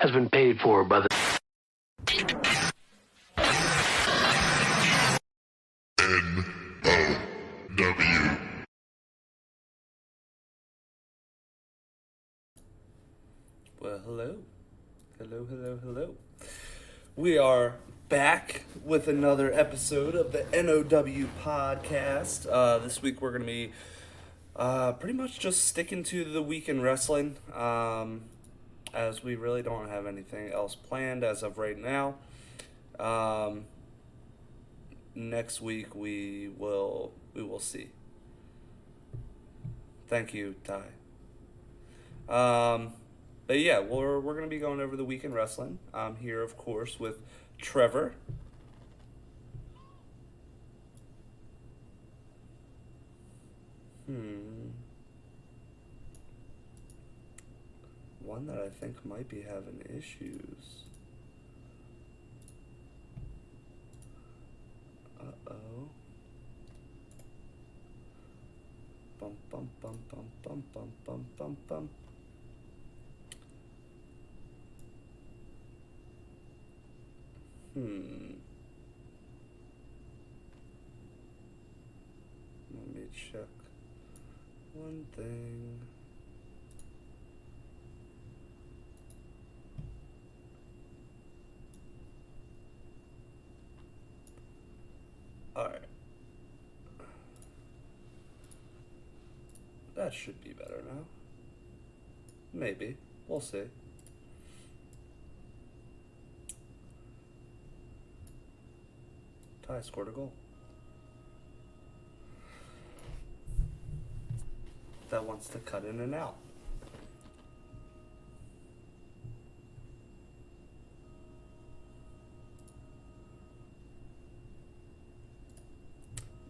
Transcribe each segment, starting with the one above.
has been paid for by the nOw. Well, hello. We are back with another episode of the nOw podcast. This week we're going to be pretty much just sticking to the week in wrestling, as we really don't have anything else planned as of right now. Next week we will see. Thank you, Ty. But yeah, we're going to be going over the week in wrestling. I'm here, of course, with Trevor. One that I think might be having issues. Uh-oh. Bum, bum, bum, bum, bum, bum, bum, bum, bum. Let me check one thing. Alright. That should be better now. Maybe. We'll see. Ty scored a goal. That wants to cut in and out.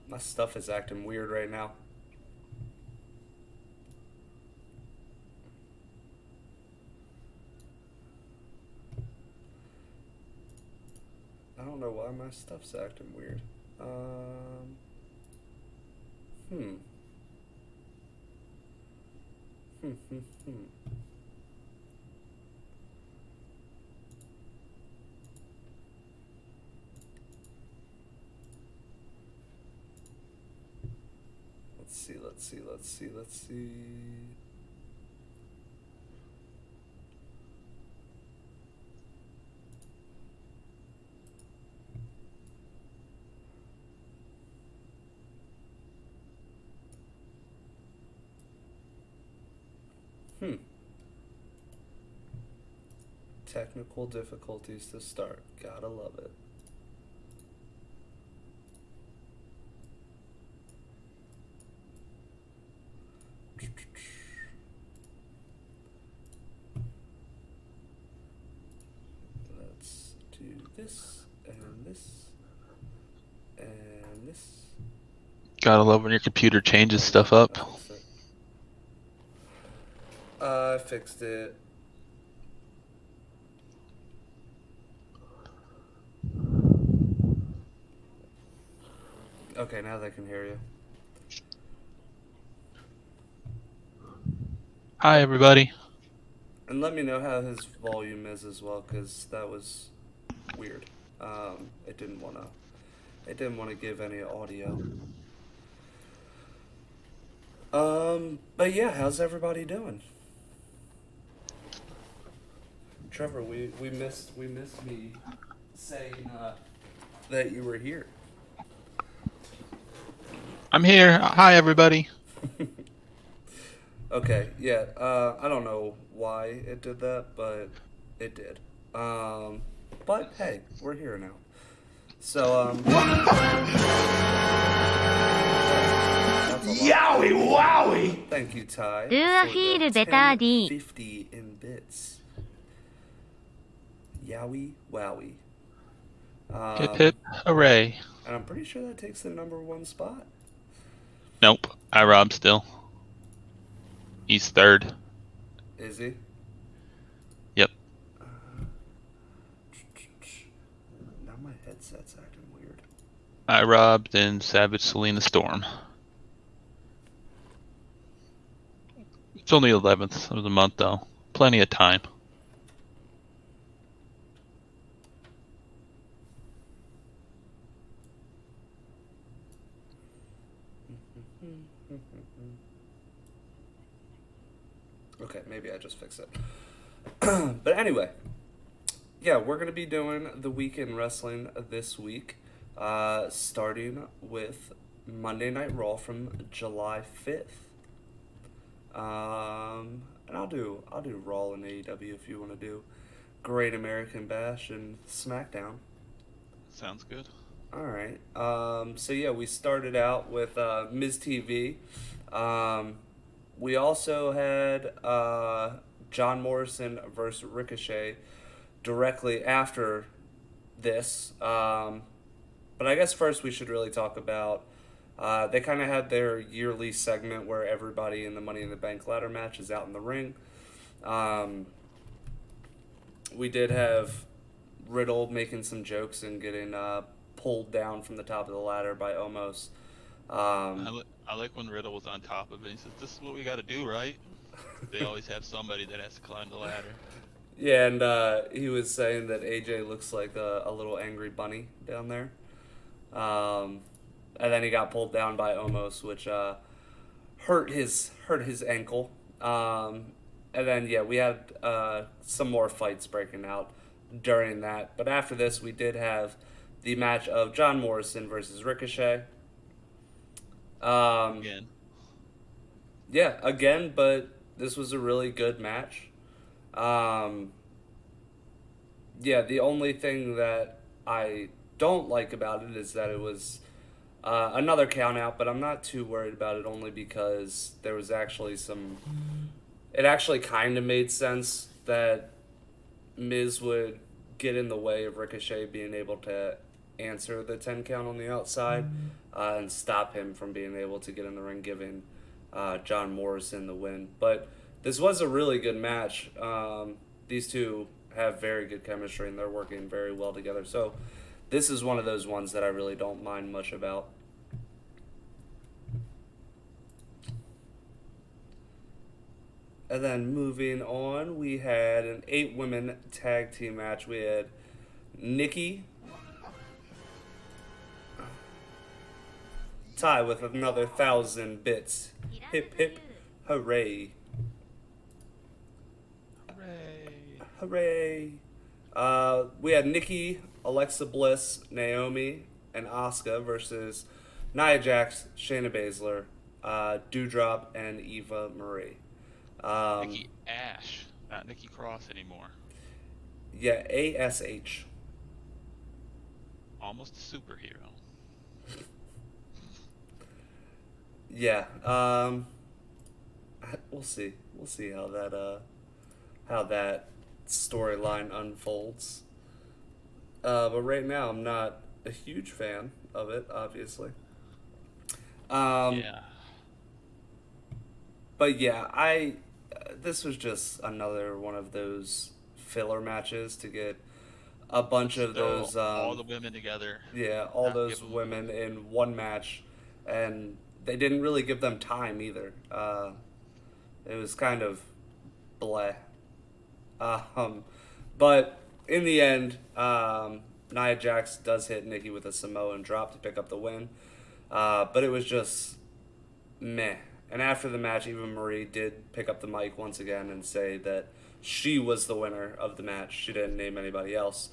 My stuff is acting weird right now. I don't know why my stuff's acting weird. Let's see. Technical difficulties to start. Gotta love it. Let's do this and this and this. Gotta love when your computer changes stuff up. I fixed it. Okay, now they can hear you. Hi, everybody. And let me know how his volume is as well, because that was weird. It didn't want to give any audio. But yeah, how's everybody doing? Trevor, we missed me saying that you were here. I'm here. Hi, everybody. Okay, yeah. I don't know why it did that, but it did. But hey, we're here now. So Yowie wowie! Thank you, Ty. Do I feel better, D? 50 in bits. Yowie wowie. Hip hip hooray. And I'm pretty sure that takes the #1 spot. Nope. I robbed still. He's third. Is he? Yep. Now my headset's acting weird. I robbed in Savage Selena Storm. It's only 11th of the month, though. Plenty of time. Okay, maybe I just fixed it. But anyway, yeah, we're going to be doing the Week in Wrestling this week, starting with Monday Night Raw from July 5th. And I'll do Raw and AEW if you want to do Great American Bash and SmackDown. Sounds good. All right. So yeah, we started out with Ms. TV. We also had John Morrison versus Ricochet directly after this. But I guess first we should really talk about they kind of had their yearly segment where everybody in the Money in the Bank ladder match is out in the ring. We did have Riddle making some jokes and getting pulled down from the top of the ladder by Omos. I like when Riddle was on top of it. He says, "This is what we got to do, right?" They always have somebody that has to climb the ladder. Yeah, and he was saying that AJ looks like a little angry bunny down there. And then he got pulled down by Omos, which hurt his ankle. And then yeah, we had some more fights breaking out during that. But after this, we did have the match of John Morrison versus Ricochet. Again. Yeah, again, but this was a really good match. Yeah, the only thing that I don't like about it is that it was another count out, but I'm not too worried about it only because there was actually some... It actually kind of made sense that Miz would get in the way of Ricochet being able to answer the 10 count on the outside and stop him from being able to get in the ring, giving John Morrison the win. But this was a really good match. These two have very good chemistry and they're working very well together. So this is one of those ones that I really don't mind much about. And then moving on, we had an 8-women tag team match. We had Nikki tie with another 1,000 bits. Hip hip hooray. Hooray. We had Nikki, Alexa Bliss, Naomi, and Asuka versus Nia Jax, Shayna Baszler, Doudrop, and Eva Marie. Nikki Ash, not Nikki Cross anymore. Yeah, ASH. Almost a superhero. Yeah, we'll see. We'll see how that storyline unfolds. But right now, I'm not a huge fan of it, obviously. Yeah. But yeah, this was just another one of those filler matches to get a bunch of those all the women together. Yeah, all those women in one match, and they didn't really give them time either. It was kind of bleh. But in the end, Nia Jax does hit Nikki with a Samoan drop to pick up the win. But it was just meh. And after the match, Eva Marie did pick up the mic once again and say that she was the winner of the match. She didn't name anybody else.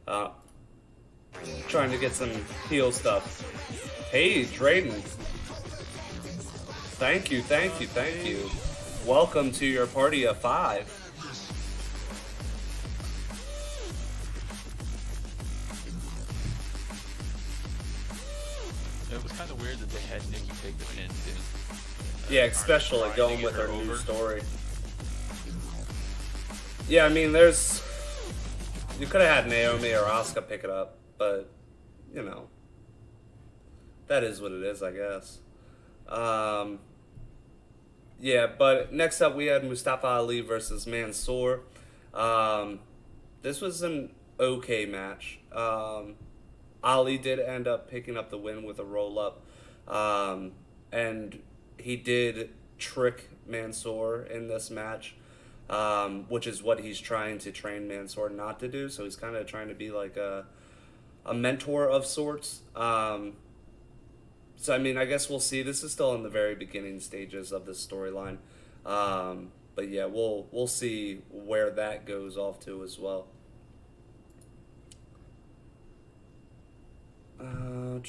Trying to get some heel stuff. Hey, Drayden. Thank you. Welcome to your party of 5. It was kind of weird that they had Nikki take the pin too. Yeah, especially going with her new over. story. Yeah, I mean, you could have had Naomi or Asuka pick it up, but, you know, that is what it is, I guess. Yeah, but next up we had Mustafa Ali versus Mansoor. This was an okay match. Ali did end up picking up the win with a roll-up, and he did trick Mansoor in this match, which is what he's trying to train Mansoor not to do. So he's kind of trying to be like a mentor of sorts. So I mean, I guess we'll see. This is still in the very beginning stages of this storyline, but yeah, we'll see where that goes off to as well. Uh,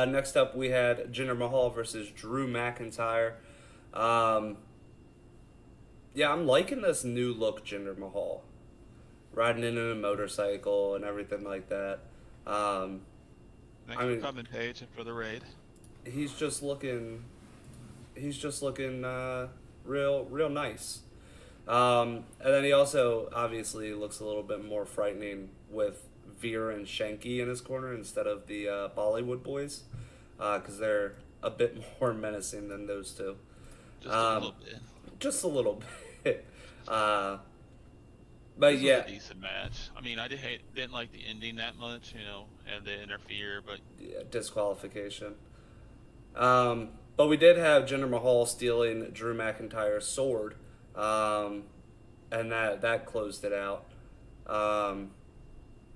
Next up, we had Jinder Mahal versus Drew McIntyre. Um, yeah, I'm liking this new look Jinder Mahal, riding in a motorcycle and everything like that. Thanks I mean, for coming, Paige, and for the raid. he's just looking, real nice. And then he also obviously looks a little bit more frightening with Veer and Shanky in his corner instead of the Bollywood boys, because they're a bit more menacing than those two. Just a little bit. Just a little bit. But This yeah, was a decent match. I mean, I didn't like the ending that much, and the interfere, but yeah, disqualification. But we did have Jinder Mahal stealing Drew McIntyre's sword, and that closed it out.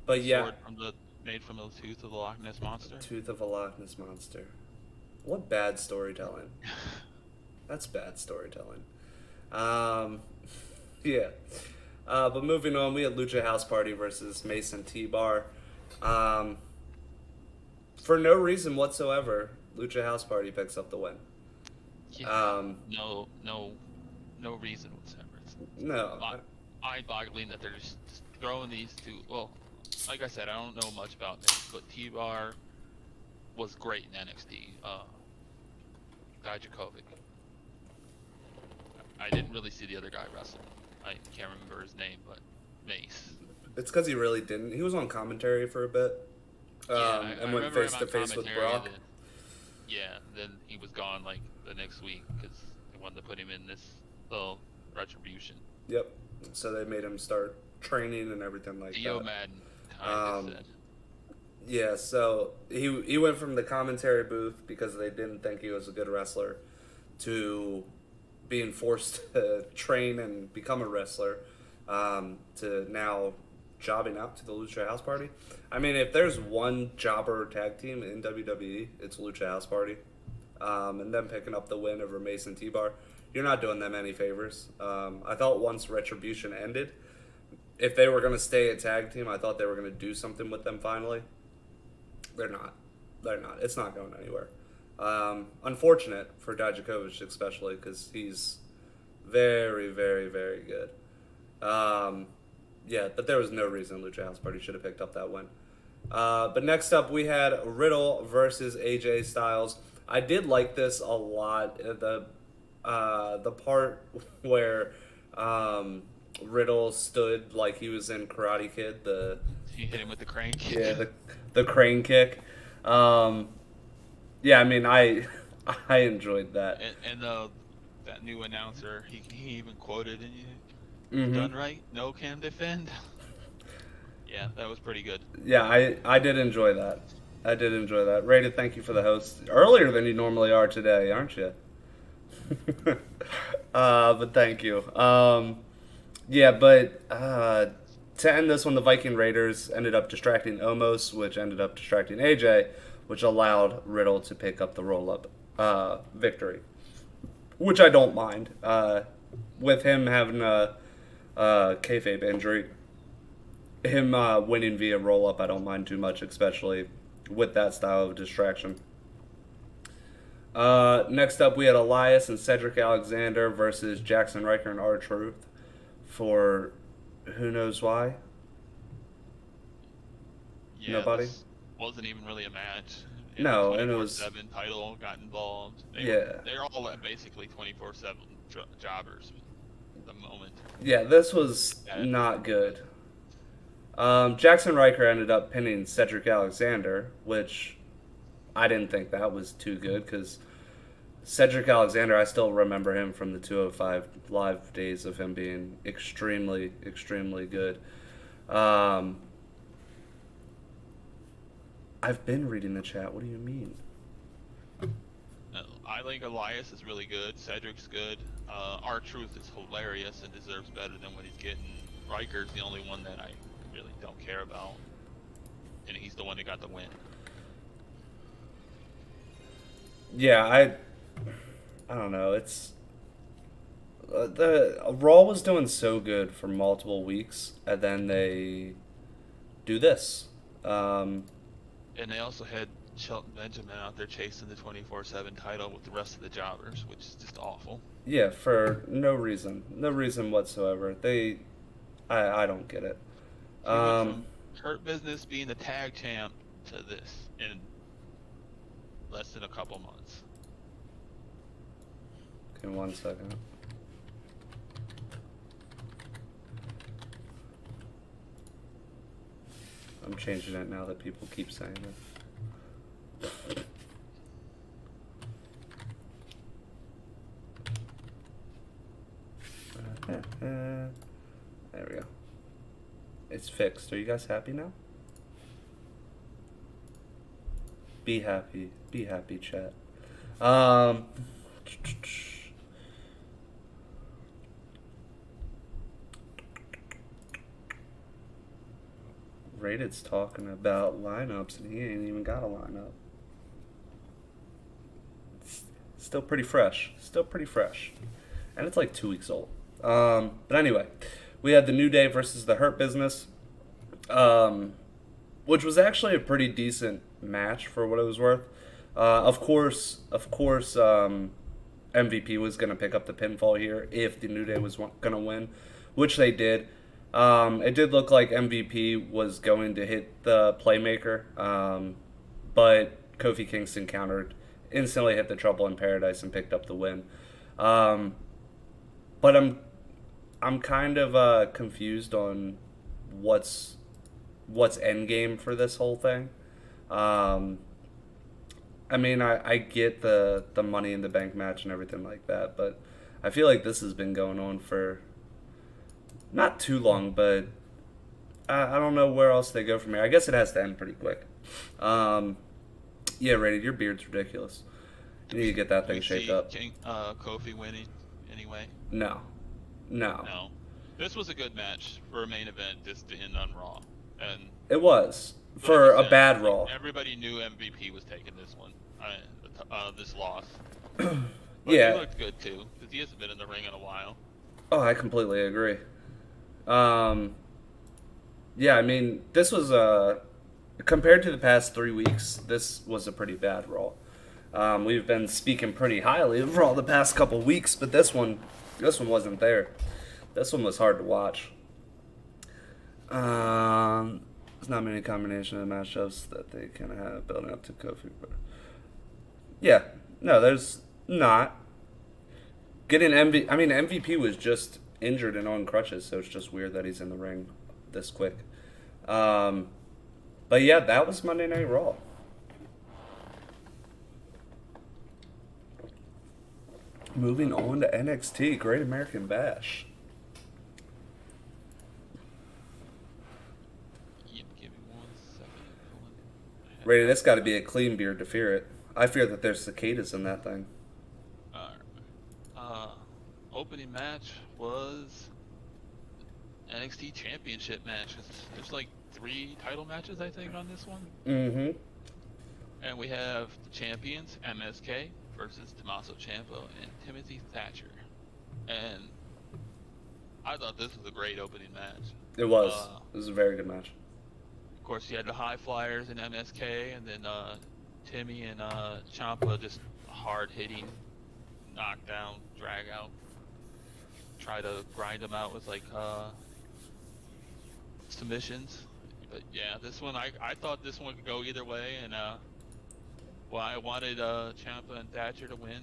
But yeah, sword made from the tooth of the Loch Ness monster. Tooth of a Loch Ness monster. What bad storytelling. That's bad storytelling. Yeah. But moving on, we had Lucha House Party versus Mason T-Bar. For no reason whatsoever, Lucha House Party picks up the win. Yeah. No reason whatsoever. It's No. mind-boggling that they're just throwing these two. Well, like I said, I don't know much about this, but T-Bar was great in NXT. Dijakovic. I didn't really see the other guy wrestle. I can't remember his name, but Mace. It's because he really didn't. He was on commentary for a bit. And went remember him face on to face with commentary, Brock. Then he was gone like the next week because they wanted to put him in this little retribution. Yep. So they made him start training and everything like Dio that. Madden kind of said. Yeah, so he went from the commentary booth because they didn't think he was a good wrestler to being forced to train and become a wrestler, to now jobbing out to the Lucha House Party. I mean, if there's one jobber tag team in WWE, it's Lucha House Party. And them picking up the win over Mason T-Bar, you're not doing them any favors. I thought once Retribution ended, if they were going to stay a tag team, I thought they were going to do something with them finally. They're not. It's not going anywhere. Unfortunate for Dijakovic especially, because he's very, very, very good. Yeah, but there was no reason Lucha House Party should have picked up that win. But next up, we had Riddle versus AJ Styles. I did like this a lot. The part where Riddle stood like he was in Karate Kid. He hit him with the crane kick. Yeah, the crane kick. Yeah, I mean, I enjoyed that. And that new announcer, he even quoted in done right, no can defend. Yeah, that was pretty good. Yeah, I did enjoy that. Rated, thank you for the host. Earlier than you normally are today, aren't you? But thank you. Yeah, but to end this one, the Viking Raiders ended up distracting Omos, which ended up distracting AJ, which allowed Riddle to pick up the roll-up victory, which I don't mind. With him having a kayfabe injury, him winning via roll-up, I don't mind too much, especially with that style of distraction. Next up, we had Elias and Cedric Alexander versus Jackson Riker and R-Truth for who knows why. Yeah, Nobody? This wasn't even really a match. No, and it was 24/7 title got involved. Yeah. They're all basically 24/7 jobbers at the moment. Yeah, this was not good. Jackson Riker ended up pinning Cedric Alexander, which I didn't think that was too good because Cedric Alexander, I still remember him from the 205 Live days of him being extremely, extremely good. I've been reading the chat. What do you mean? I think Elias is really good. Cedric's good. R-Truth is hilarious and deserves better than what he's getting. Riker's the only one that I really don't care about, and he's the one that got the win. Yeah, I don't know. It's the Raw was doing so good for multiple weeks, and then they do this. Um, And they also had Shelton Benjamin out there chasing the 24/7 title with the rest of the jobbers, which is just awful. yeah, for no reason whatsoever. I don't get it. He went Um, from Hurt Business being the tag champ to this in less than a couple months. give me 1 second. I'm changing it now that people keep saying it. There we go. It's fixed. Are you guys happy now? Be happy. Be happy, chat. Um, Rated's talking about lineups, and he ain't even got a lineup. It's still pretty fresh. Still pretty fresh. And it's like 2 weeks old. But anyway, we had the New Day versus the Hurt Business, which was actually a pretty decent match for what it was worth. Of course, MVP was going to pick up the pinfall here if the New Day was going to win, which they did. It did look like MVP was going to hit the Playmaker, but Kofi Kingston countered, instantly hit the Trouble in Paradise, and picked up the win. But I'm kind of confused on what's endgame for this whole thing. I mean, I get the Money in the Bank match and everything like that, but I feel like this has been going on for not too long, but I don't know where else they go from here. I guess it has to end pretty quick. Yeah, Rated, your beard's ridiculous. You need to get that thing shaped up. Kofi winning anyway. No. No. This was a good match for a main event just to end on Raw. And It was. For like I a said, bad Raw. Everybody knew MVP was taking this one. This loss. But Yeah. he looked good too, because he hasn't been in the ring in a while. Oh, I completely agree. Yeah, I mean, this was compared to the past 3 weeks, this was a pretty bad Raw. We've been speaking pretty highly of Raw the past couple weeks, but this one wasn't there. This one was hard to watch. There's not many combination of matchups that they can have building up to Kofi. But yeah, no, there's not. Getting MVP was just injured and on crutches, so it's just weird that he's in the ring this quick. But yeah, that was Monday Night Raw. Moving on to NXT, Great American Bash. Yep, give me 1 second. Rated, that's got to be a clean beard to fear it. I fear that there's cicadas in that thing. Opening match was NXT Championship match. There's like 3 title matches, I think, on this one. Mm-hmm. And we have the champions, MSK versus Tommaso Ciampa and Timothy Thatcher. And I thought this was a great opening match. It was. It was a very good match. Of course, you had the high flyers in MSK, and then Timmy and Ciampa just hard-hitting, knockdown, drag-out. Try to grind them out with, like, submissions. But, yeah, this one, I thought this one could go either way, and, well, I wanted Ciampa and Thatcher to win.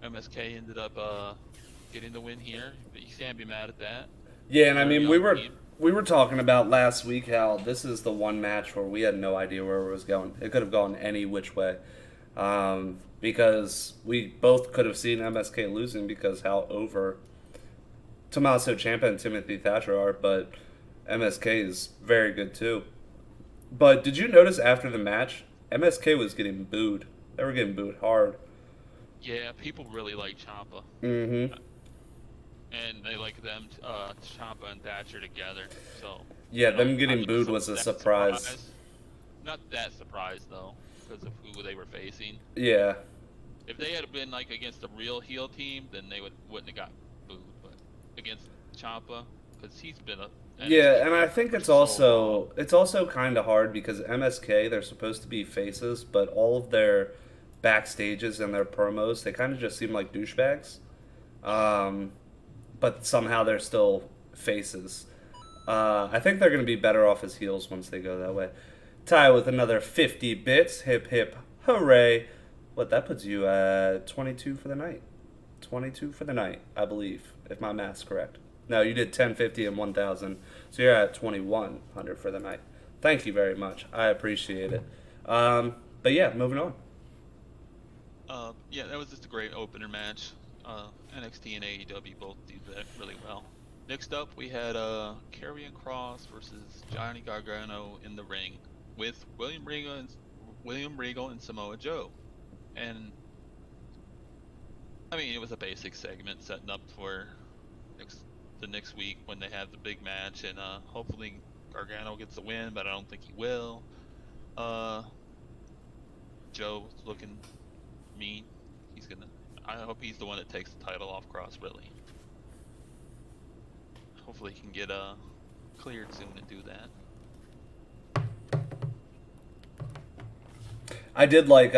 MSK ended up getting the win here, but you can't be mad at that. Yeah, and I mean, we Young team. were talking about last week how this is the one match where we had no idea where it was going. It could have gone any which way. Because we both could have seen MSK losing because how over Tommaso Ciampa and Timothy Thatcher are, but MSK is very good too. But did you notice after the match, MSK was getting booed? They were getting booed hard. Yeah, people really like Ciampa. Mm-hmm. and they like them, Ciampa and Thatcher together. So Yeah, you know, them getting I'm booed not was a that surprise. surprised. Not that surprised though, because of who they were facing. Yeah. If they had been like against a real heel team, then they wouldn't have got booed. But against Ciampa, because he's been a NXT Yeah, and I favorite think for it's so long. also kind of hard because MSK, they're supposed to be faces, but all of their backstages and their promos, they kind of just seem like douchebags. Um, but somehow they're still faces. I think they're going to be better off as heels once they go that way. Ty with another 50 bits. Hip hip hooray. What, that puts you at 22 for the night. 22 for the night, I believe, if my math's correct. No, you did 1050 and 1000. So you're at 2100 for the night. Thank you very much. I appreciate it. But yeah, moving on. Yeah, that was just a great opener match. NXT and AEW both did that really well. Next up, we had Karrion Kross versus Johnny Gargano in the ring with William Regal and Samoa Joe. And I mean, it was a basic segment setting up for the next week when they have the big match, and hopefully Gargano gets the win, but I don't think he will. Joe's looking mean. I hope he's the one that takes the title off Cross, really. Hopefully he can get cleared soon and do that. I did like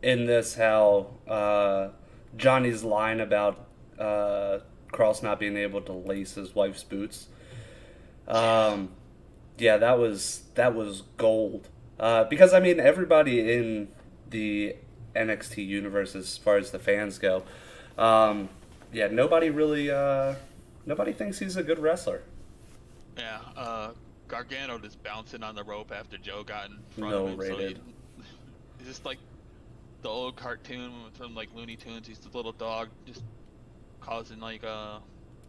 in this how Johnny's line about Cross not being able to lace his wife's boots. Yeah, that was gold. Because I mean, everybody in the NXT universe, as far as the fans go, yeah, nobody really nobody thinks he's a good wrestler. Yeah, Gargano just bouncing on the rope after Joe got in front No of him. rated. So he's just like the old cartoon from like Looney Tunes. He's the little dog just causing like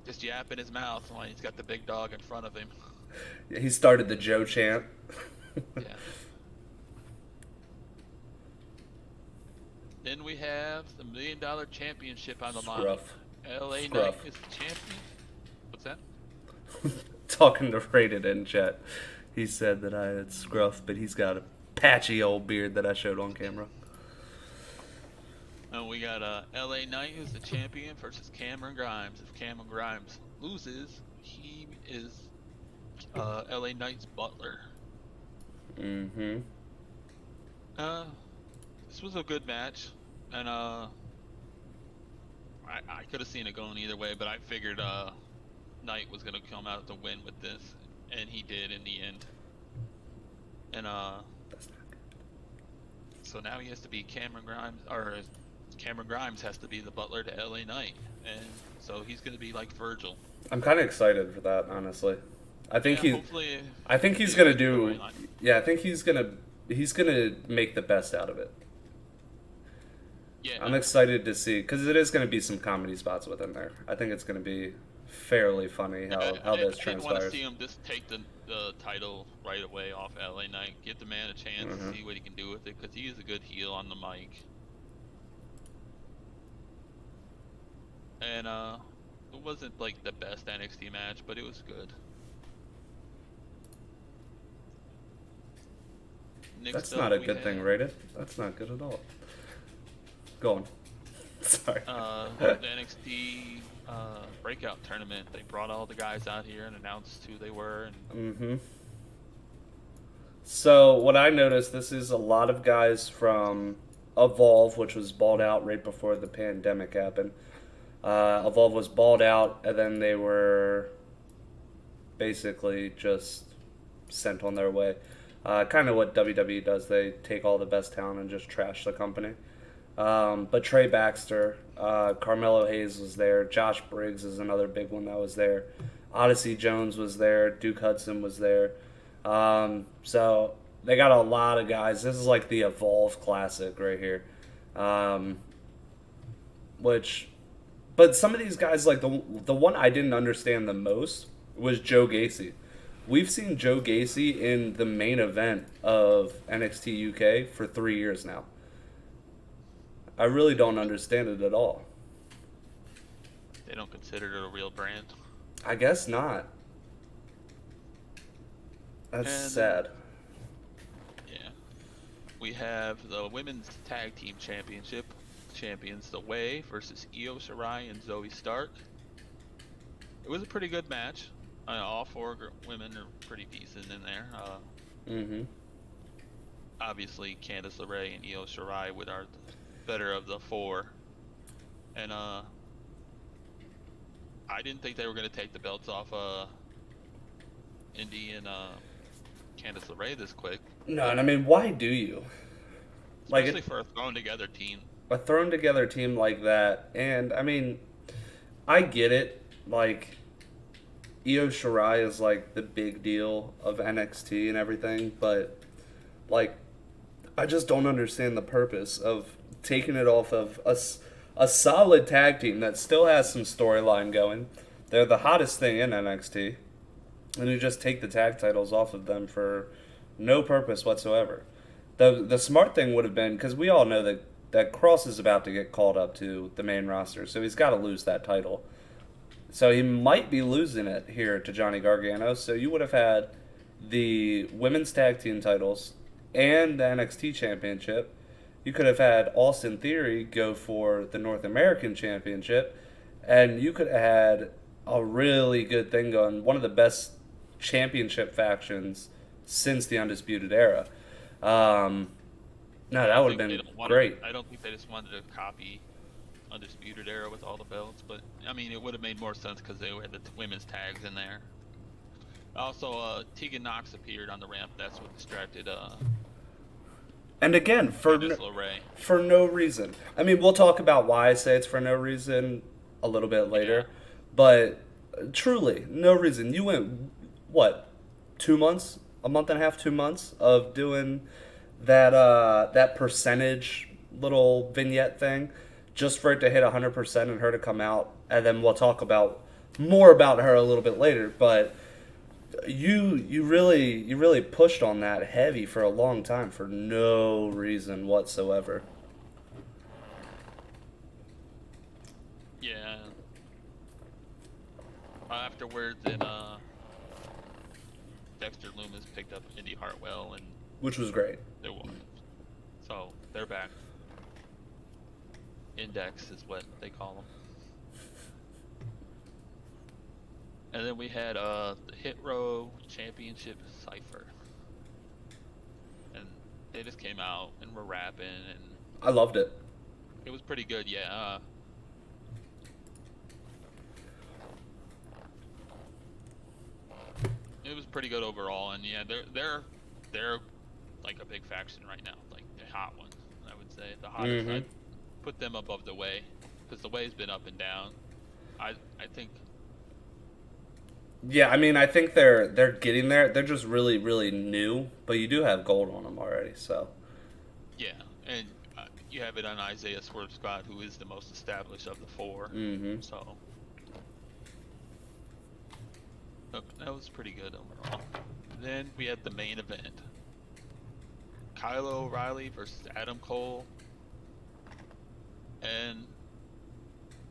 just yapping his mouth while he's got the big dog in front of him. He started the Joe chant. Yeah. Then we have the $1 Million Championship on the line. Scruff. LA Scruff. Knight is the champion. What's that? Talking to Rated in chat, he said that I had scruff, but he's got a patchy old beard that I showed on camera. And we got LA Knight who's the champion versus Cameron Grimes. If Cameron Grimes loses, he is LA Knight's butler. Mm-hmm. This was a good match, and I could have seen it going either way, but I figured Knight was gonna come out to win with this, and he did in the end. And so now he has to be Cameron Grimes has to be the butler to LA Knight, and so he's gonna be like Virgil. I'm kind of excited for that, honestly. I think hopefully he's gonna do. Yeah, I think he's gonna make the best out of it. Yeah, I'm excited to see, because it is going to be some comedy spots within there. I think it's going to be fairly funny how this I want to transpires. see him just take the title right away off LA Knight. Give the man a chance to see what he can do with it, because he is a good heel on the mic. And it wasn't like the best NXT match, but it was good. That's not a good thing, Rated. That's not good at all. Go on. Sorry. The NXT breakout tournament. They brought all the guys out here and announced who they were. And So what I noticed, this is a lot of guys from Evolve, which was balled out right before the pandemic happened. Evolve was balled out, and then they were basically just sent on their way. Kind of what WWE does. They take all the best talent and just trash the company. But Trey Baxter, Carmelo Hayes was there. Josh Briggs is another big one that was there. Odyssey Jones was there. Duke Hudson was there. So they got a lot of guys. This is like the Evolve Classic right here. But some of these guys, like the one I didn't understand the most was Joe Gacy. We've seen Joe Gacy in the main event of NXT UK for 3 years now. I really don't understand it at all. They don't consider it a real brand. I guess not. That's And sad. Yeah. We have the Women's Tag Team Championship. Champions The Way versus Io Shirai and Zoe Stark. It was a pretty good match. All four women are pretty decent in there. Mm-hmm. Obviously, Candice LeRae and Io Shirai are the better of the four. And I didn't think they were going to take the belts off Indy and Candice LeRae this quick. No, and I mean, why do you? Especially for a thrown together team. A thrown together team like that, and I mean, I get it. Like, Io Shirai is like the big deal of NXT and everything, but like, I just don't understand the purpose of taking it off of a solid tag team that still has some storyline going. They're the hottest thing in NXT, and you just take the tag titles off of them for no purpose whatsoever. The smart thing would have been, because we all know that Cross is about to get called up to the main roster, so he's got to lose that title. So he might be losing it here to Johnny Gargano, so you would have had the women's tag team titles and the NXT championship. You could have had Austin Theory go for the North American championship, and you could have had a really good thing going, one of the best championship factions since the Undisputed Era. No, that would have been great. I don't think they just wanted to copy Undisputed Era with all the belts, but I mean, it would have made more sense because they had the women's tags in there. Also, Tegan Nox appeared on the ramp. That's what distracted And again, for no reason. I mean, we'll talk about why I say it's for no reason a little bit later, but truly, no reason. You went, what, 2 months? A month and a half, 2 months of doing that percentage little vignette thing just for it to hit 100% and her to come out, and then we'll talk about more about her a little bit later, but you really pushed on that heavy for a long time for no reason whatsoever. Yeah. Afterwards, then Dexter Lumis picked up Indy Hartwell, and which was great. They won. So they're back. Index is what they call them. And then we had the Hit Row Championship Cypher. And they just came out and were rapping, and I loved it. It was pretty good, yeah. It was pretty good overall, and yeah, they're like a big faction right now, like the hot one, I would say. The hottest. I'd put them above the Way, because the Way's been up and down. I think. Yeah, I mean, I think they're getting there. They're just really, really new, but you do have gold on them already, so. Yeah, and you have it on Isaiah Swerve Scott, who is the most established of the four. Mm-hmm. So. That was pretty good overall. Then we had the main event. Kyle O'Reilly versus Adam Cole. And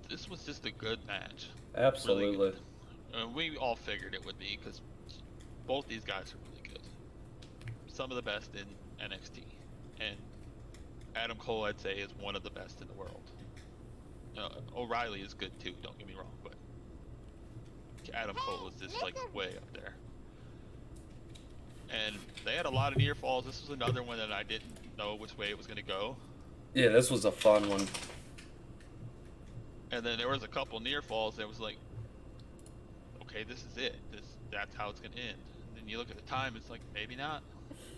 this was just a good match. Absolutely. Really good. We all figured it would be, because both these guys are really good. Some of the best in NXT. And Adam Cole, I'd say, is one of the best in the world. O'Reilly is good too, don't get me wrong, but Adam Cole was just like way up there. And they had a lot of near falls. This was another one that I didn't know which way it was going to go. Yeah, this was a fun one. And then there was a couple near falls that was like, okay, this is it. That's how it's going to end. And then you look at the time, it's like, maybe not.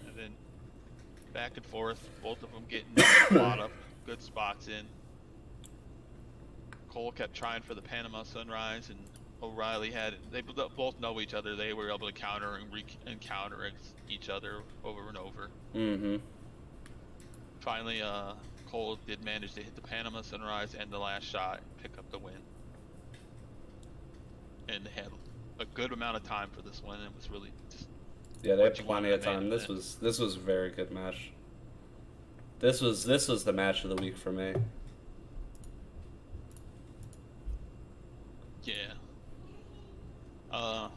And then back and forth, both of them getting a lot of good spots in. Cole kept trying for the Panama Sunrise, and O'Reilly they both know each other. They were able to counter and counter each other over and over. Mm-hmm. Finally, Cole did manage to hit the Panama Sunrise and the last shot and pick up the win. And they had a good amount of time for this one. It was really just they had plenty of time. This was a very good match. This was the match of the week for me. Yeah. Uh,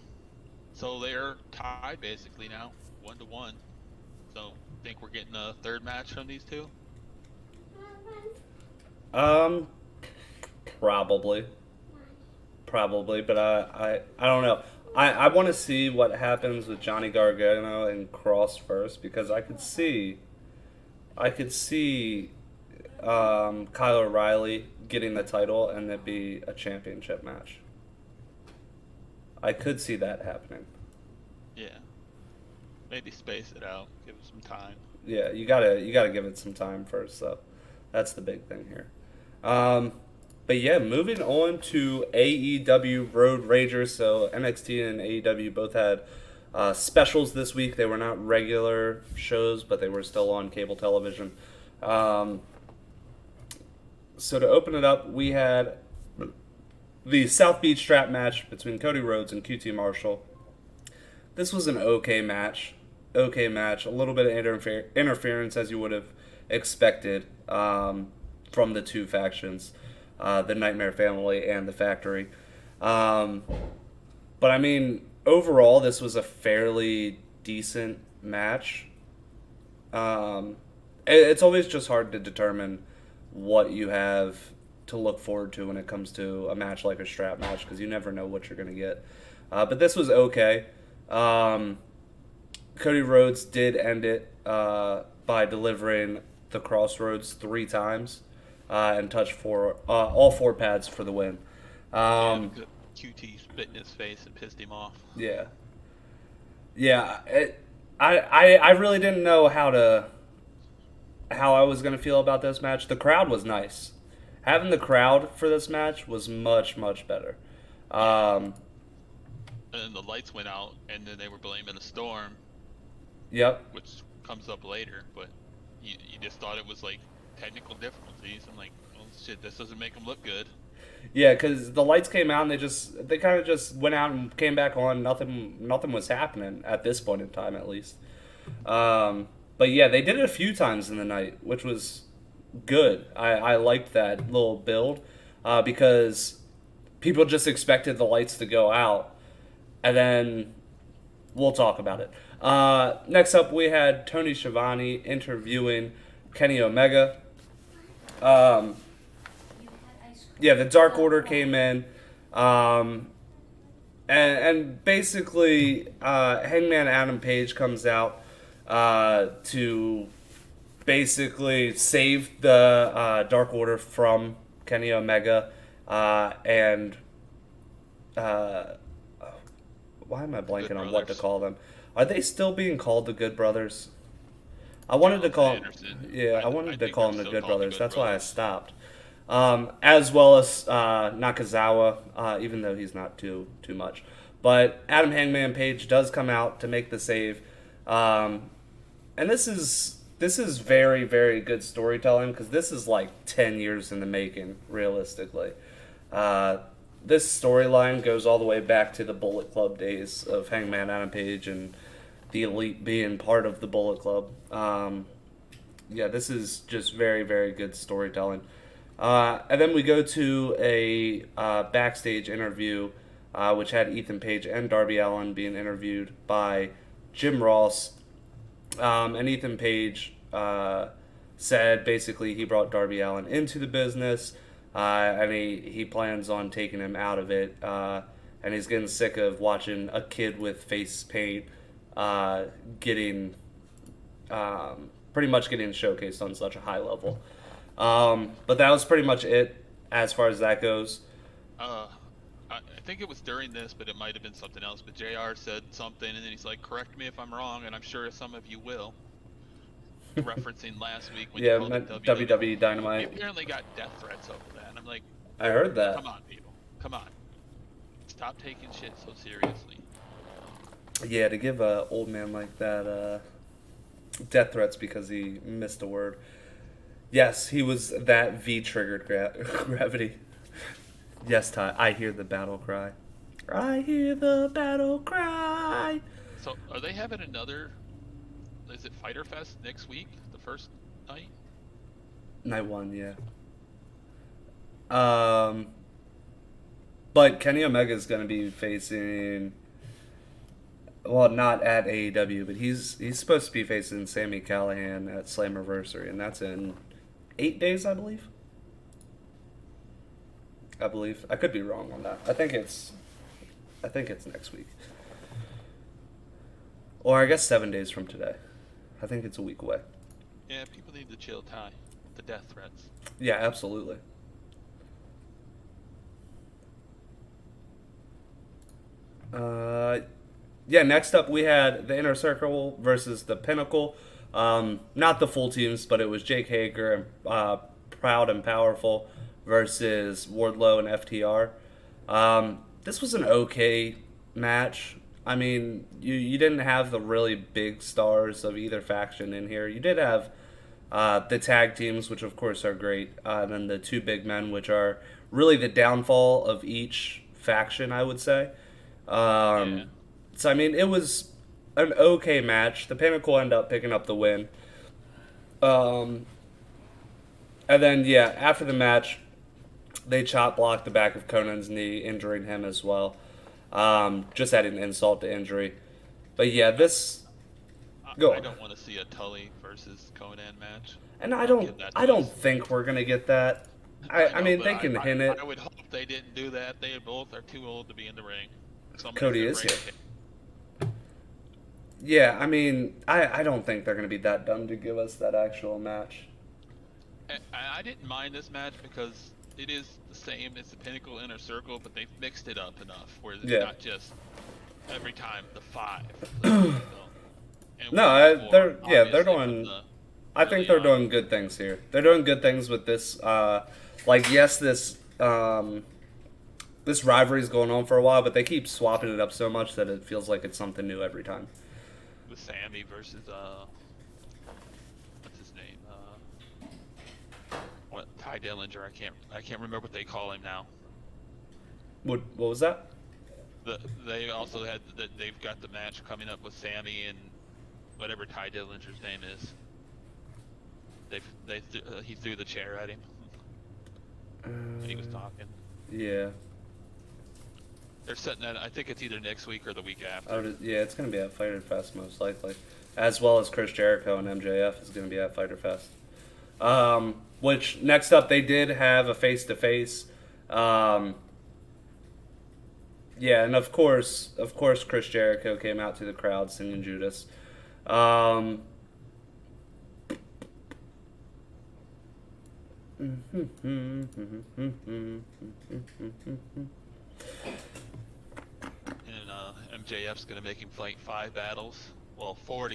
so they're tied basically now, 1-1. So think we're getting a third match from these two? Um, probably, but I don't know. I want to see what happens with Johnny Gargano and Cross first because I could see Kyle O'Reilly getting the title and it be a championship match. I could see that happening. Yeah. Maybe space it out, give it some time. Yeah, you gotta give it some time first. So that's the big thing here. But yeah, moving on to AEW Road Ragers. So NXT and AEW both had specials this week. They were not regular shows, but they were still on cable television. So to open it up, we had the South Beach strap match between Cody Rhodes and QT Marshall. This was an okay match. A little bit of interference as you would have expected from the two factions, the Nightmare Family and the Factory. But I mean, overall, this was a fairly decent match. It's always just hard to determine what you have to look forward to when it comes to a match like a strap match because you never know what you're going to get. But this was okay. Cody Rhodes did end it by delivering the Crossroads 3 times and touched all 4 pads for the win. QT spit in his face and pissed him off. Yeah. Yeah. I really didn't know how I was going to feel about this match. The crowd was nice. Having the crowd for this match was much, much better. And then the lights went out, and then they were blaming the storm. Yep. Which comes up later, but you just thought it was like technical difficulties. I'm like, oh shit, this doesn't make them look good. Yeah, because the lights came out and they kind of just went out and came back on. Nothing was happening at this point in time, at least. But yeah, they did it a few times in the night, which was good. I liked that little build because people just expected the lights to go out, and then we'll talk about it. Next up, we had Tony Schiavone interviewing Kenny Omega. Yeah, the Dark Order came in, and basically Hangman Adam Page comes out to basically save the Dark Order from Kenny Omega, and why am I blanking on what to call them? Are they still being called the Good Brothers? I wanted to call them, I wanted to call them the Good Brothers. That's why I stopped. As well as Nakazawa, even though he's not too much. But Adam Hangman Page does come out to make the save, and this is very, very good storytelling because this is like 10 years in the making, realistically. This storyline goes all the way back to the Bullet Club days of Hangman Adam Page and the Elite being part of the Bullet Club. Yeah, this is just very, very good storytelling. And then we go to a backstage interview, which had Ethan Page and Darby Allin being interviewed by Jim Ross. And Ethan Page said basically he brought Darby Allin into the business, and he plans on taking him out of it. And he's getting sick of watching a kid with face paint getting pretty much getting showcased on such a high level. But that was pretty much it as far as that goes. I think it was during this, but it might have been something else. But JR said something, and then he's like, correct me if I'm wrong, and I'm sure some of you will. Referencing last week when you called it WWE Dynamite. He apparently got death threats over that, and I'm like, I heard that. Come on, people. Come on. Stop taking shit so seriously. Yeah, to give an old man like that death threats because he missed a word. Yes, he was that V-triggered gravity. Yes, Ty, I hear the battle cry. I hear the battle cry. So, are they having another, is it Fyter Fest next week, the first night? Night 1, yeah. But Kenny Omega is going to be facing, well, not at AEW, but he's supposed to be facing Sami Callihan at Slammiversary, and that's in 8 days, I believe. I could be wrong on that. I think it's next week. Or I guess 7 days from today. I think it's a week away. Yeah, people need to chill Ty. The death threats. Yeah, absolutely. Yeah, next up we had the Inner Circle versus the Pinnacle. Not the full teams, but it was Jake Hager and Proud and Powerful versus Wardlow and FTR. This was an okay match. I mean, you didn't have the really big stars of either faction in here. You did have the tag teams, which of course are great, and then the two big men, which are really the downfall of each faction, I would say. Yeah. So, I mean, it was an okay match. The Pinnacle ended up picking up the win. And then, yeah, after the match, they chop blocked the back of Conan's knee, injuring him as well. Just adding insult to injury. But yeah, this... Go I on. don't want to see a Tully versus Conan match. And I don't think we're going to get that. I mean, know, they but can hint it. I would hope they didn't do that. They both are too old to be in the ring. Cody is here. Yeah, I mean, I don't think they're going to be that dumb to give us that actual match. I didn't mind this match because it is the same as the Pinnacle Inner Circle, but they've mixed it up enough where it's not just every time the 5. No, they're doing. I think they're doing good things here. They're doing good things with this. This rivalry is going on for a while, but they keep swapping it up so much that it feels like it's something new every time. With Sammy versus what's his name? Ty Dillinger. I can't remember what they call him now. What was that? They also had they've got the match coming up with Sammy and whatever Ty Dillinger's name is. He threw the chair at him when he was talking. Yeah. They're setting that. I think it's either next week or the week after. Yeah, it's going to be at Fyter Fest most likely, as well as Chris Jericho and MJF is going to be at Fyter Fest. Which next up they did have a face-to-face. Yeah, and of course, Chris Jericho came out to the crowd singing Judas. And MJF's gonna make him fight 5 battles. Well, 4 to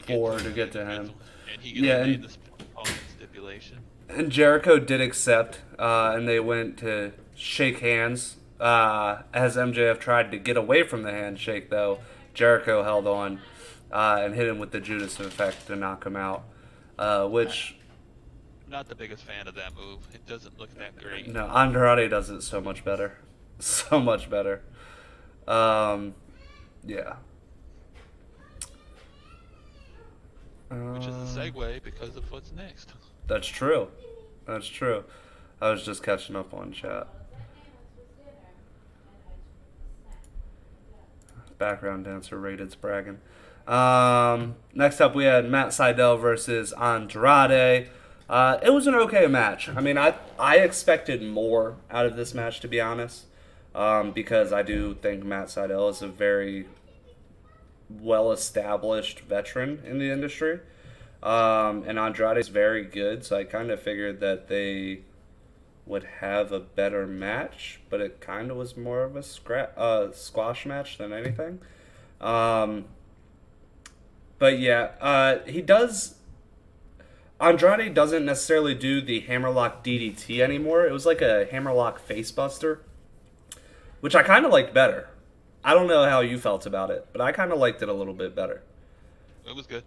get to him. And he made this opponent stipulation. And Jericho did accept, and they went to shake hands. As MJF tried to get away from the handshake, though, Jericho held on and hit him with the Judas effect to knock him out. Which... I'm not the biggest fan of that move. It doesn't look that great. No, Andrade does it so much better. So much better. Yeah. Which is a segue because of what's next. That's true. That's true. I was just catching up on chat. Background dancer rated's bragging. Next up we had Matt Sydal versus Andrade. It was an okay match. I mean, I expected more out of this match, to be honest, because I do think Matt Sydal is a very well-established veteran in the industry, and Andrade is very good, so I kind of figured that they would have a better match, but it kind of was more of a squash match than anything. But yeah, Andrade doesn't necessarily do the hammerlock DDT anymore. It was like a hammerlock facebuster, which I kind of liked better. I don't know how you felt about it, but I kind of liked it a little bit better. It was good.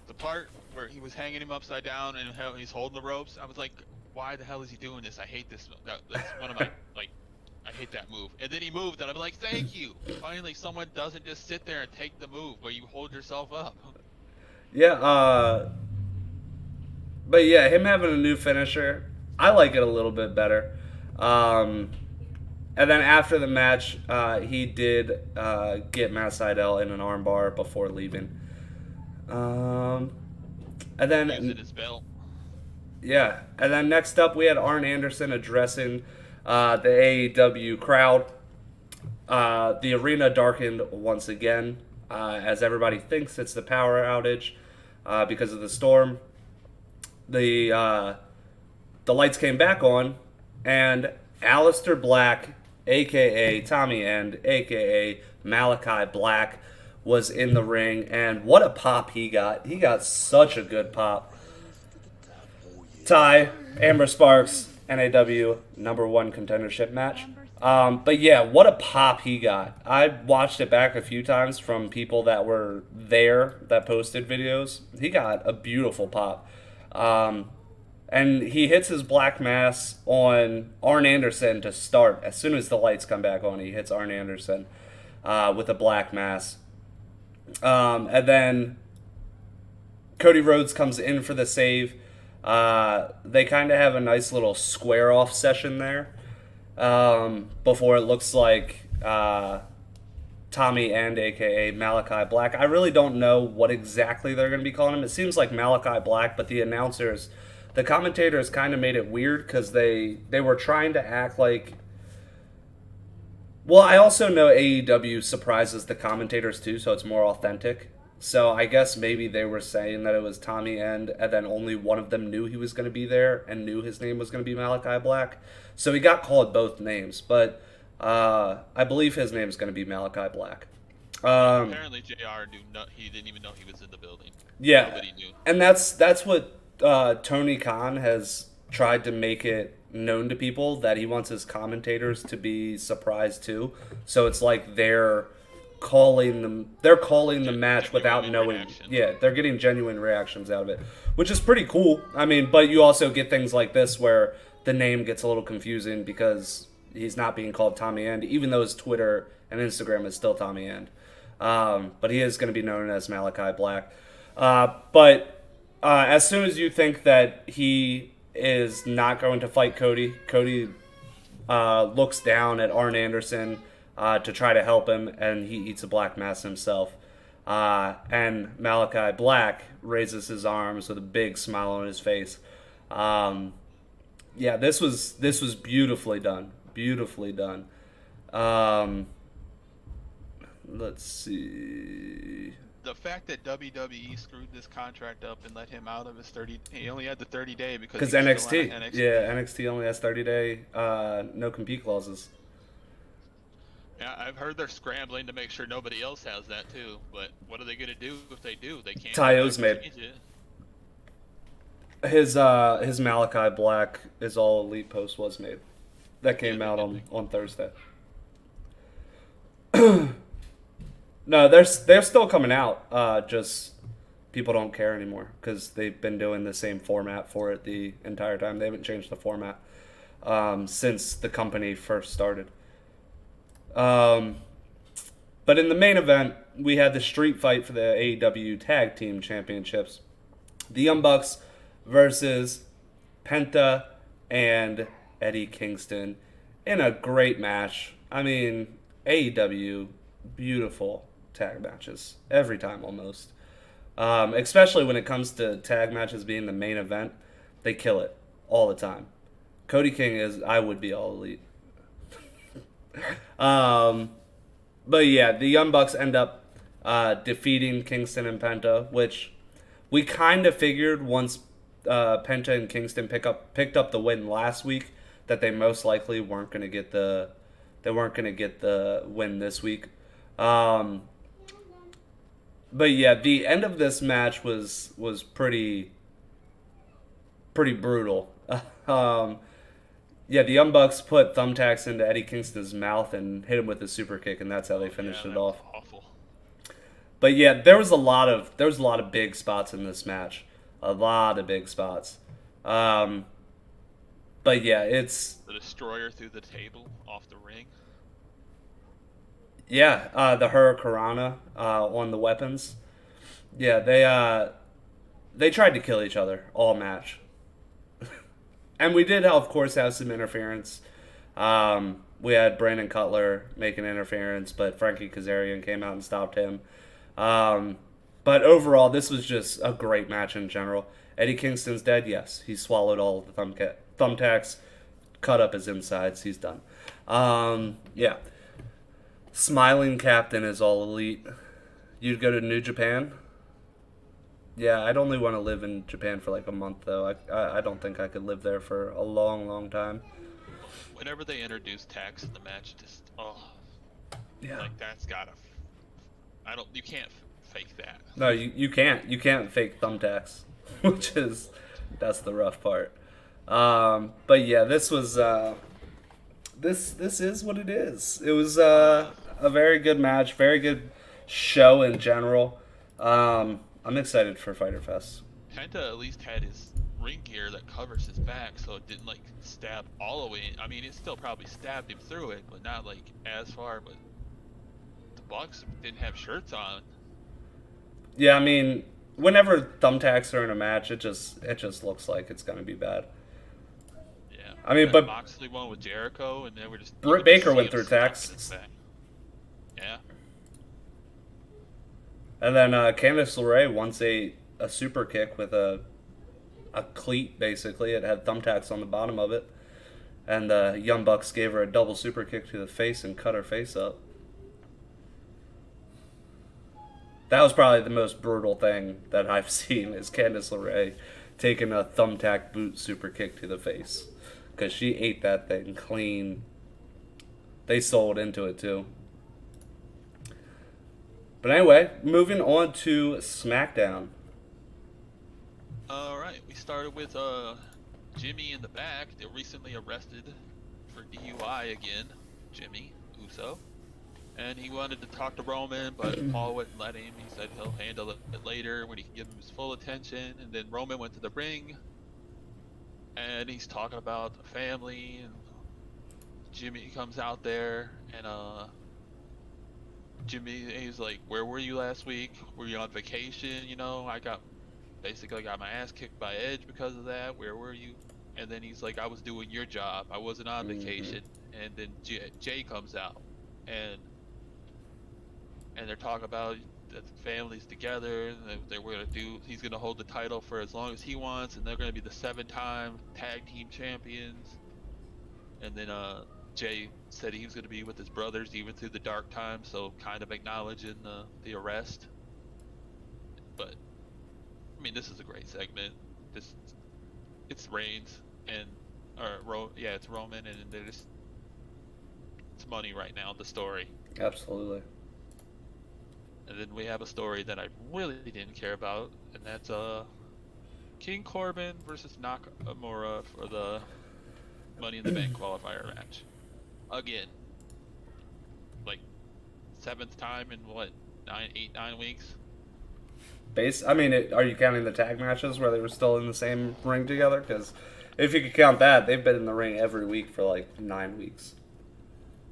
The part where he was hanging him upside down and how he's holding the ropes, I was like, why the hell is he doing this? I hate this. That's one of my, I hate that move. And then he moved, and I'm like, thank you. Finally, someone doesn't just sit there and take the move where you hold yourself up. Yeah, but yeah, him having a new finisher, I like it a little bit better. And then after the match, he did get Matt Sydal in an armbar before leaving. And then Using his belt. yeah, and then next up we had Arn Anderson addressing the AEW crowd. The arena darkened once again, as everybody thinks it's the power outage because of the storm. The lights came back on, and Aleister Black, aka Tommy End, aka Malachi Black, was in the ring, and what a pop he got. He got such a good pop. Ty, Amber Sparks, NAW #1 contendership match. But yeah, what a pop he got. I watched it back a few times from people that were there that posted videos. He got a beautiful pop. And he hits his black mass on Arn Anderson to start. As soon as the lights come back on, he hits Arn Anderson with a black mass. And then Cody Rhodes comes in for the save. They kind of have a nice little square off session there before it looks like Tommy End, aka Malachi Black. I really don't know what exactly they're going to be calling him. It seems like Malachi Black, but the commentators kind of made it weird because they were trying to act like... Well, I also know AEW surprises the commentators too, so it's more authentic. So I guess maybe they were saying that it was Tommy End, and then only one of them knew he was going to be there and knew his name was going to be Malachi Black. So he got called both names, but I believe his name is going to be Malachi Black. Apparently, JR he didn't even know he was in the building. Yeah, Nobody knew. And that's what Tony Khan has tried to make it known to people, that he wants his commentators to be surprised too. So it's like they're calling the match without knowing. Reaction. Yeah, they're getting genuine reactions out of it, which is pretty cool. I mean, but you also get things like this where the name gets a little confusing because he's not being called Tommy End, even though his Twitter and Instagram is still Tommy End. But he is going to be known as Malachi Black. But as soon as you think that he is not going to fight Cody looks down at Arn Anderson to try to help him, and he eats a black mass himself. And Malachi Black raises his arms with a big smile on his face. Yeah, this was beautifully done. Beautifully done. Let's see. The fact that WWE screwed this contract up and let him out of his 30, he only had the 30-day because NXT. NXT. Yeah, NXT only has 30-day no compete clauses. Yeah, I've heard they're scrambling to make sure nobody else has that too. But what are they gonna do if they do? They can't. Tayo's made. His Malachi Black is all elite post was made. That came out on Thursday. No, they're still coming out. Just people don't care anymore because they've been doing the same format for it the entire time. They haven't changed the format since the company first started. But in the main event, we had the street fight for the AEW Tag Team Championships. The Young Bucks versus Penta and Eddie Kingston in a great match. I mean, AEW, beautiful tag matches every time almost. Especially when it comes to tag matches being the main event, they kill it all the time. Cody King I would be all elite. But yeah, the Young Bucks end up defeating Kingston and Penta, which we kind of figured once Penta and Kingston picked up the win last week that they most likely weren't going to get the win this week. But yeah, the end of this match was pretty brutal. Yeah, the Young Bucks put thumbtacks into Eddie Kingston's mouth and hit him with a super kick, and that's how they finished it off. Awful. But yeah, there was a lot of big spots in this match, a lot of big spots. But yeah, it's The Destroyer through the table off the ring. yeah, the Hurricanrana on the weapons. Yeah, they tried to kill each other all match. And we did, of course, have some interference. we had Brandon Cutler make an interference, but Frankie Kazarian came out and stopped him. But overall, this was just a great match in general. Eddie Kingston's dead, yes. He swallowed all of the thumbtacks, cut up his insides. He's done. Yeah. Smiling Captain is all elite. You'd go to New Japan? Yeah, I'd only want to live in Japan for like a month, though. I don't think I could live there for a long, long time. Whenever they introduce tax in the match, just Yeah. like that's gotta. You can't fake that. No, you can't. You can't fake thumbtacks, that's the rough part. But yeah, this was this is what it is. It was a very good match, very good show in general. I'm excited for Fyter Fest. Penta at least had his ring gear that covers his back, so it didn't like stab all the way in. I mean, it still probably stabbed him through it, but not like as far. But the Bucks didn't have shirts on. Yeah, I mean, whenever thumbtacks are in a match, it just looks like it's gonna be bad. Yeah. I mean, and but Moxley won with Jericho, and they were just. Britt Baker went through tax. Yeah. And then Candice LeRae once ate a super kick with a cleat, basically. It had thumbtacks on the bottom of it. And the Young Bucks gave her a double super kick to the face and cut her face up. That was probably the most brutal thing that I've seen, is Candice LeRae taking a thumbtack boot super kick to the face. Because she ate that thing clean. They sold into it, too. But anyway, moving on to SmackDown. Alright, we started with Jimmy in the back. They recently arrested for DUI again. Jimmy Uso. And he wanted to talk to Roman, but Paul wouldn't let him. He said he'll handle it later when he can give him his full attention. And then Roman went to the ring. And he's talking about the family. And Jimmy comes out there. And Jimmy, he's like, where were you last week? Were you on vacation? You know, I got my ass kicked by Edge because of that. Where were you? And then he's like, I was doing your job. I wasn't on vacation. And then Jay comes out, and they're talking about that the family's together. And they were gonna do. He's gonna hold the title for as long as he wants, and they're gonna be the 7-time tag team champions. And then Jay said he was going to be with his brothers even through the dark times, so kind of acknowledging the arrest. But I mean, this is a great segment. It's Reigns and it's Roman, and it's money right now. The story. Absolutely. And then we have a story that I really didn't care about, and that's King Corbin versus Nakamura for the Money in the Bank qualifier match. Again, like 7th time in what, 9 weeks? Are you counting the tag matches where they were still in the same ring together? Because if you could count that, they've been in the ring every week for like 9 weeks.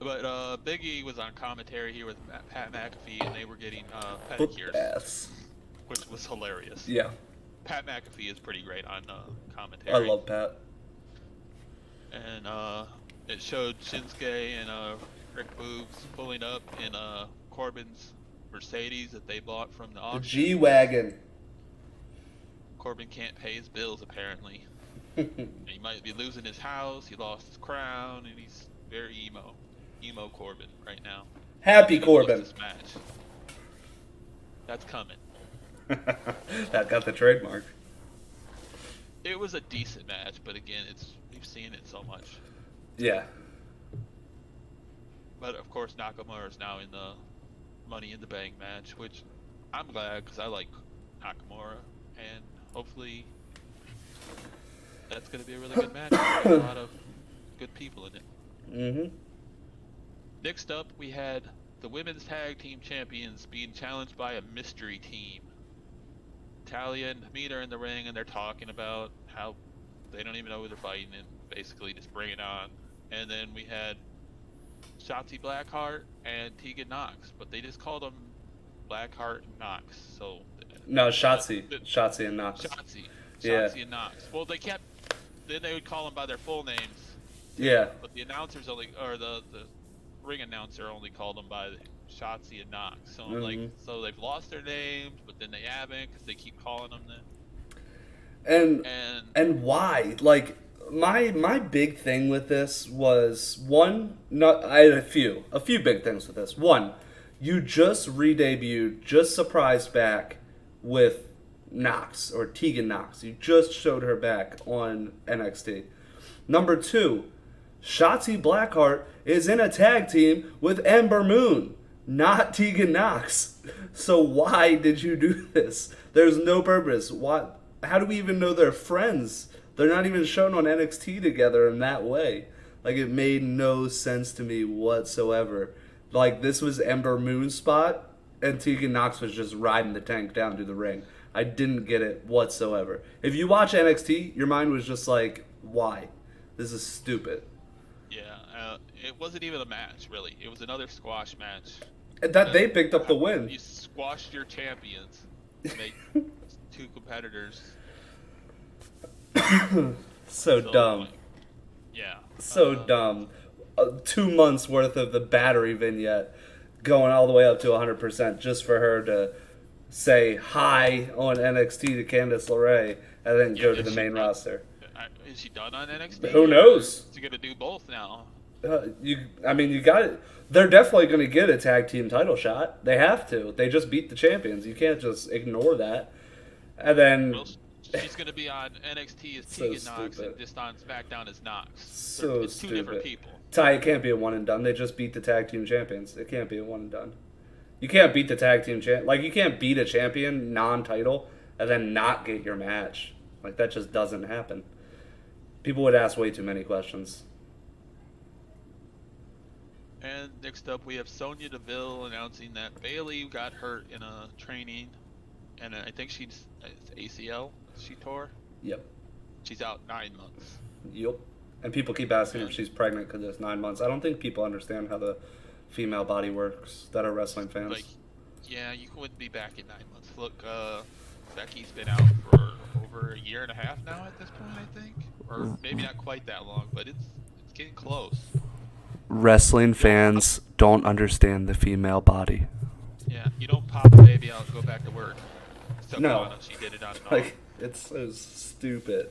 But Big E was on commentary here with Pat McAfee, and they were getting pedicures, Yes. which was hilarious. Yeah. Pat McAfee is pretty great on commentary. I love Pat. And it showed Shinsuke and Rick Boogs pulling up in Corbin's Mercedes that they bought from the The auction. G-Wagon. Corbin can't pay his bills, apparently. He might be losing his house, he lost his crown, and he's very emo. Emo Corbin right now. Happy He's gonna lose Corbin. this match. That's coming. That got the trademark. It was a decent match, but again, we've seen it so much. Yeah. But of course, Nakamura is now in the Money in the Bank match, which I'm glad because I like Nakamura, and hopefully that's going to be a really good match. There's a lot of good people in it. Mm-hmm. Next up, we had the women's tag team champions being challenged by a mystery team. Talia and Hamida are in the ring, and they're talking about how they don't even know who they're fighting, and basically just bring it on. And then we had Shotzi Blackheart and Tegan Knox, but they just called them Blackheart and Knox. So No, Shotzi and Knox. Shotzi Yeah. and Knox. Well, then they would call them by their full names. Yeah. But the announcers only, or the ring announcer only called them by Shotzi and Knox. So I'm like, hmm so they've lost their names, but then they haven't because they keep calling them that. And And and why? Like my big thing with this was one. Not I had a few big things with this. One, you just re-debuted, just surprised back with Knox or Tegan Knox. You just showed her back on NXT. Number two, Shotzi Blackheart is in a tag team with Ember Moon, not Tegan Knox. So why did you do this? There's no purpose. Why? How do we even know they're friends? They're not even shown on NXT together in that way. Like, it made no sense to me whatsoever. Like, this was Ember Moon's spot, and Tegan Knox was just riding the tank down to the ring. I didn't get it whatsoever. If you watch NXT, your mind was just like, why? This is stupid. yeah, it wasn't even a match really. It was another squash match. And that they picked up the win. You squashed your champions to make two competitors. So dumb. Like, yeah. So dumb. 2 months worth of the battery vignette going all the way up to 100% just for her to say hi on NXT to Candice LeRae and then go to the main roster. Is she done on NXT? Who knows? She's gonna do both now. You got it. They're definitely going to get a tag team title shot. They have to. They just beat the champions. You can't just ignore that. And then Well, she's gonna be on NXT as So Tegan Knox stupid. and just on SmackDown as Knox. So It's two stupid. different people. Ty, it can't be a one and done. They just beat the tag team champions. It can't be a one and done. You can't beat the tag team champ. Like, you can't beat a champion non-title and then not get your match. Like, that just doesn't happen. People would ask way too many questions. And next up, we have Sonya Deville announcing that Bailey got hurt in a training, and I think it's ACL she tore. Yep. She's out 9 months. Yep. And people keep asking if she's pregnant because it's 9 months. I don't think people understand how the female body works that are wrestling fans. Like, yeah, you wouldn't be back in 9 months. Look, Becky's been out for over a year and a half now at this point, I think, or maybe not quite that long, but it's getting close. Wrestling fans don't understand the female body. Yeah, you don't pop the baby out and go back to work. Except No. Lana, she did it on her own. Like, it's so stupid.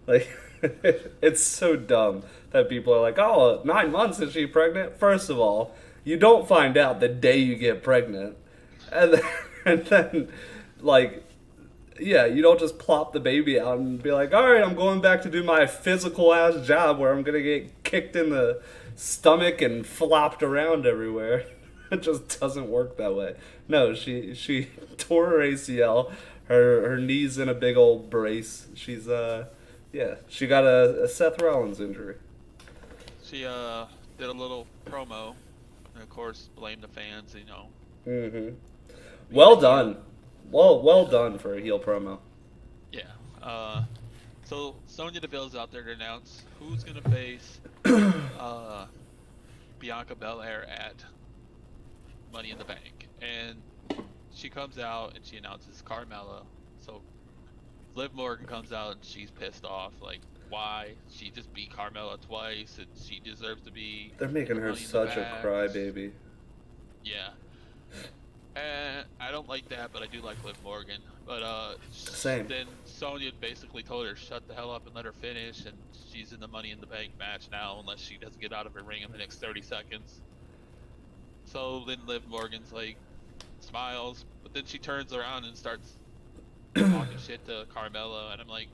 Like, it's so dumb that people are like, oh, 9 months, is she pregnant? First of all, you don't find out the day you get pregnant. And then like, yeah, you don't just plop the baby out and be like, all right, I'm going back to do my physical ass job where I'm going to get kicked in the stomach and flopped around everywhere. It just doesn't work that way. No, she tore her ACL. Her knee's in a big old brace. She's she got a Seth Rollins injury. She did a little promo, and of course blamed the fans. You know. Mm-hmm. Well done. Well done for a heel promo. Yeah. So Sonya Deville's out there to announce who's gonna face Bianca Belair at Money in the Bank, and she comes out and she announces Carmella. So Liv Morgan comes out and she's pissed off, like, why? She just beat Carmella twice and she deserves to be. They're making her Money in the such a Bank. crybaby. Yeah. And I don't like that, but I do like Liv Morgan. But Same. then Sonya basically told her shut the hell up and let her finish, and she's in the Money in the Bank match now unless she doesn't get out of her ring in the next 30 seconds. So then Liv Morgan's like smiles, but then she turns around and starts talking shit to Carmella, and I'm like,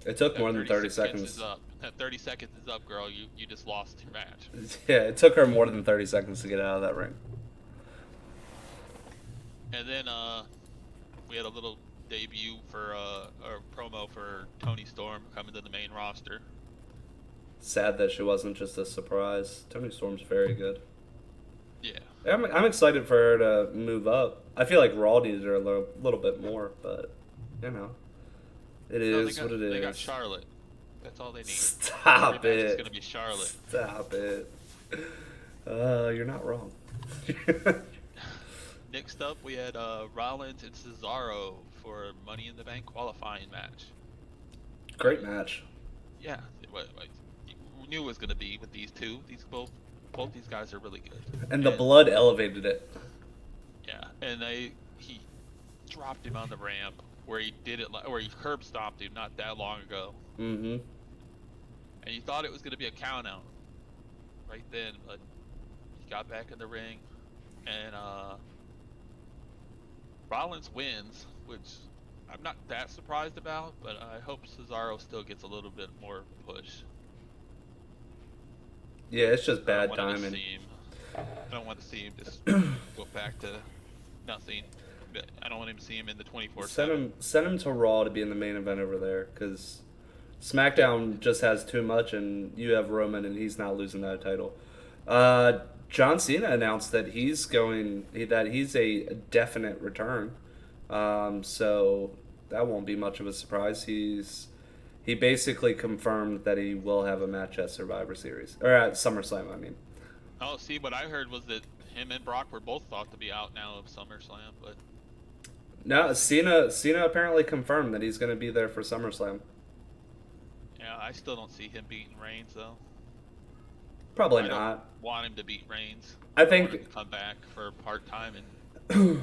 It took that more than 30 Is seconds. up. That 30 seconds is up, girl. You just lost your match. Yeah, it took her more than 30 seconds to get out of that ring. And then we had a little debut for or promo for Toni Storm coming to the main roster. Sad that she wasn't just a surprise. Toni Storm's very good. Yeah. I'm excited for her to move up. I feel like Raw needed her a little bit more, but, you know, it is what it is. They got Charlotte. That's all they need. Stop Every match is it. gonna be Charlotte. Stop it. You're not wrong. Next up, we had Rollins and Cesaro for Money in the Bank qualifying match. Great match. Yeah, knew it was gonna be with these two. Both these guys are really good. And the blood elevated it. Yeah, and he dropped him on the ramp where he did it, where he curb stomped him not that long ago. Mm-hmm. And you thought it was gonna be a count out right then, but he got back in the ring, and Rollins wins, which I'm not that surprised about, but I hope Cesaro still gets a little bit more push. Yeah, it's just bad I timing. don't want to see him just go back to nothing. I don't want him to see him in the 24/7. Send him to Raw to be in the main event over there, because SmackDown just has too much, and you have Roman, and he's not losing that title. John Cena announced that he's a definite return. So that won't be much of a surprise. He basically confirmed that he will have a match at Survivor Series, or at SummerSlam, I mean. Oh, see, what I heard was that him and Brock were both thought to be out now of SummerSlam, but No, Cena apparently confirmed that he's going to be there for SummerSlam. yeah, I still don't see him beating Reigns though. Probably I don't not. want him to beat Reigns. I think- want him to come back for part time and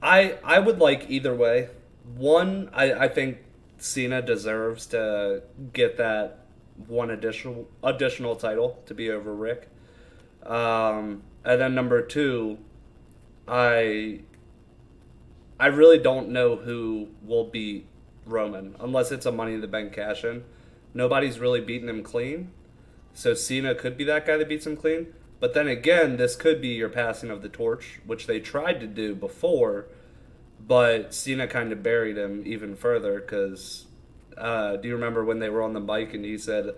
I would like either way. One, I think Cena deserves to get that one additional title to be over Rick. And then number two, I really don't know who will beat Roman unless it's a Money in the Bank cash-in. Nobody's really beaten him clean, so Cena could be that guy that beats him clean. But then again, this could be your passing of the torch, which they tried to do before, but Cena kind of buried him even further because do you remember when they were on the mic and he said,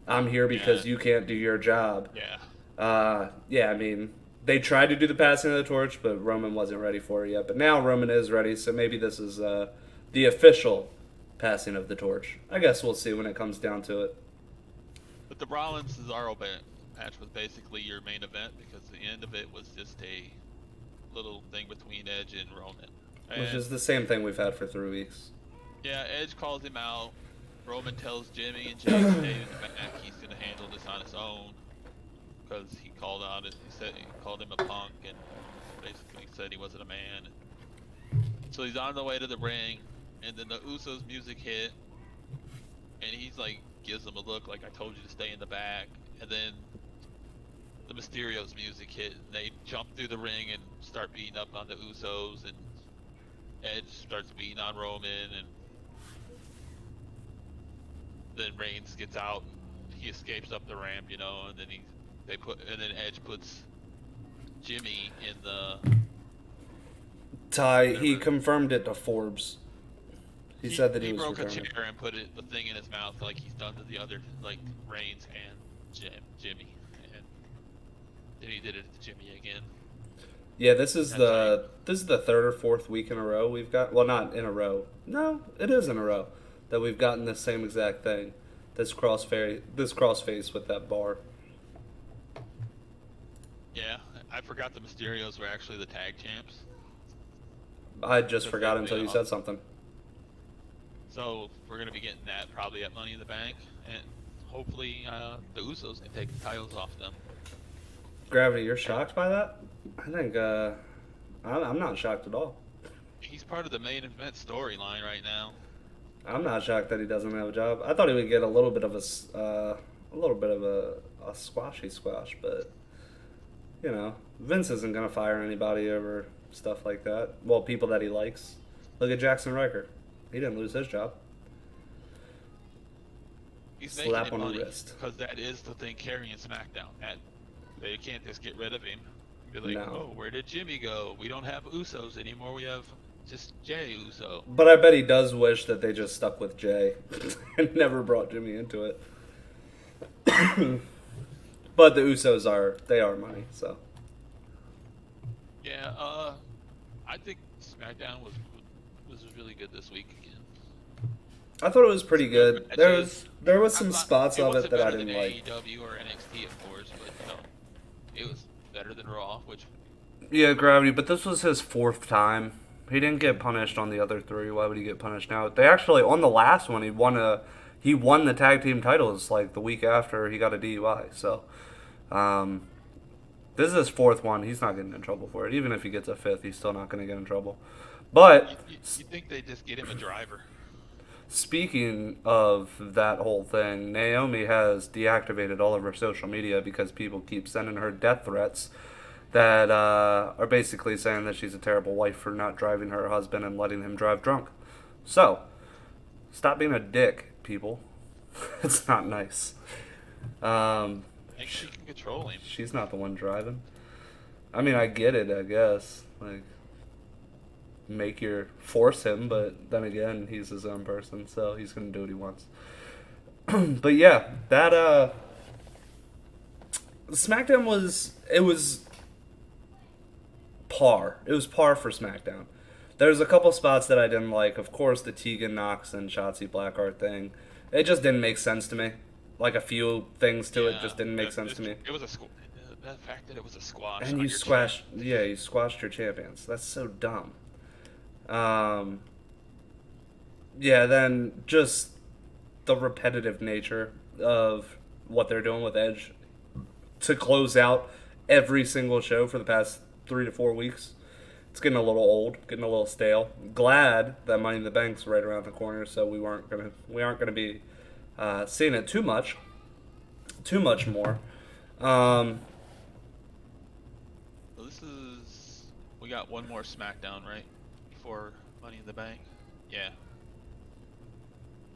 "I'm here because you can't do your job"? yeah. Yeah, I mean, they tried to do the passing of the torch, but Roman wasn't ready for it yet. But now Roman is ready, so maybe this is the official passing of the torch. I guess we'll see when it comes down to it. But the Rollins Cesaro match was basically your main event because the end of it was just a little thing between Edge and Roman. Which is the same thing we've had for 3 weeks. Yeah, Edge calls him out. Roman tells Jimmy and Jay to stay in the back. He's gonna handle this on his own because he called he called him a punk and basically said he wasn't a man. So he's on the way to the ring, and then the Usos music hit, and he's like gives him a look like I told you to stay in the back, and then the Mysterio's music hit, and they jump through the ring and start beating up on the Usos, and Edge starts beating on Roman, and then Reigns gets out and he escapes up the ramp, and then then Edge puts Jimmy in the He confirmed it to Forbes. He said that he was broke returning. a chair and put the thing in his mouth like he's done to the other, like Reigns and Jimmy, and then he did it to Jimmy again. Yeah, this is the third or fourth week in a row we've got. Well, not in a row. No, it is in a row that we've gotten the same exact thing. This crossface with that bar. Yeah, I forgot the Mysterios were actually the tag champs. I just forgot until you said something. So we're gonna be getting that probably at Money in the Bank, and hopefully the Usos can take the titles off them. Gravity, you're shocked by that? I think I'm not shocked at all. He's part of the main event storyline right now. I'm not shocked that he doesn't have a job. I thought he would get a little bit of a squashy squash, but Vince isn't gonna fire anybody over stuff like that. Well, people that he likes. Look at Jackson Riker. He didn't lose his job. He's Slap making on the money wrist. because that is the thing carrying SmackDown. That they can't just get rid of him. Be like, No. oh, where did Jimmy go? We don't have Usos anymore. We have just Jay Uso. But I bet he does wish that they just stuck with Jay and never brought Jimmy into it. But the Usos are money, so. Yeah, I think SmackDown was really good this week again. I thought it was pretty good. There was some I'm not- spots of it wasn't that I better didn't than like. AEW or NXT, of course, but it was better than Raw, which Yeah, Gravity, but this was his fourth time. He didn't get punished on the other three. Why would he get punished now? They actually, on the last one, he he won the tag team titles like the week after he got a DUI. So, this is his fourth one. He's not getting in trouble for it. Even if he gets a fifth, he's still not going to get in trouble. But You think they just get him a driver? speaking of that whole thing, Naomi has deactivated all of her social media because people keep sending her death threats that are basically saying that she's a terrible wife for not driving her husband and letting him drive drunk. So, stop being a dick, people. It's not nice. Think she can control him. She's not the one driving. I mean, I get it, I guess. Like, force him, but then again, he's his own person, so he's gonna do what he wants. But yeah, that SmackDown was par. It was par for SmackDown. There's a couple spots that I didn't like. Of course, the Tegan Knox and Shotzi Blackheart thing. It just didn't make sense to me. Like a few things to it just didn't make sense to me. It was the fact that it was a squash. And you squashed your champions. That's so dumb. Yeah, then just the repetitive nature of what they're doing with Edge to close out every single show for the past 3 to 4 weeks. It's getting a little old, getting a little stale. Glad that Money in the Bank's right around the corner, so we aren't gonna be seeing it too much more. We got one more SmackDown, right? Before Money in the Bank? Yeah.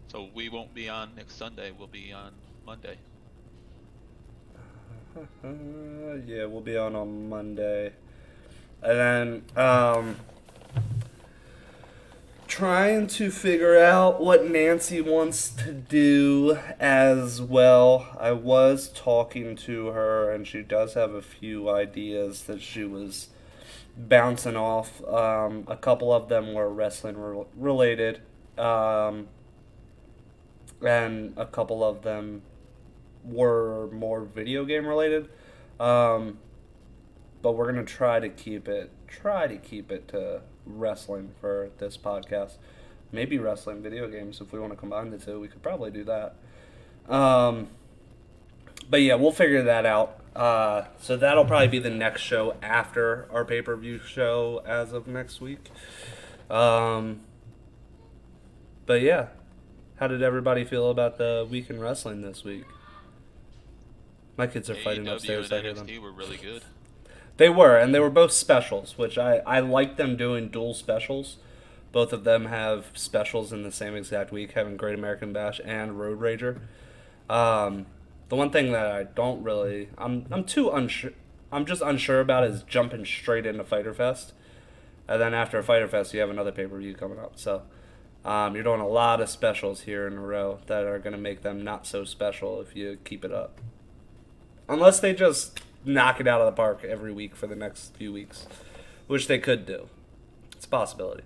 So we won't be on next Sunday, we'll be on Monday. Yeah, we'll be on Monday. And then, trying to figure out what Nancy wants to do as well. I was talking to her, and she does have a few ideas that she was bouncing off. A couple of them were wrestling related, and a couple of them were more video game related. But we're gonna try to keep it to wrestling for this podcast. Maybe wrestling video games if we want to combine the two. We could probably do that. But yeah, we'll figure that out. So that'll probably be the next show after our pay-per-view show as of next week. But yeah, how did everybody feel about the week in wrestling this week? My kids are fighting upstairs. I hear them. NXT were really good. They were, and they were both specials, which I like them doing dual specials. Both of them have specials in the same exact week, having Great American Bash and Road Rager. The one thing that I don't really, I'm just unsure about is jumping straight into Fyter Fest, and then after Fyter Fest you have another pay-per-view coming up. So you're doing a lot of specials here in a row that are going to make them not so special if you keep it up. Unless they just knock it out of the park every week for the next few weeks, which they could do. It's a possibility.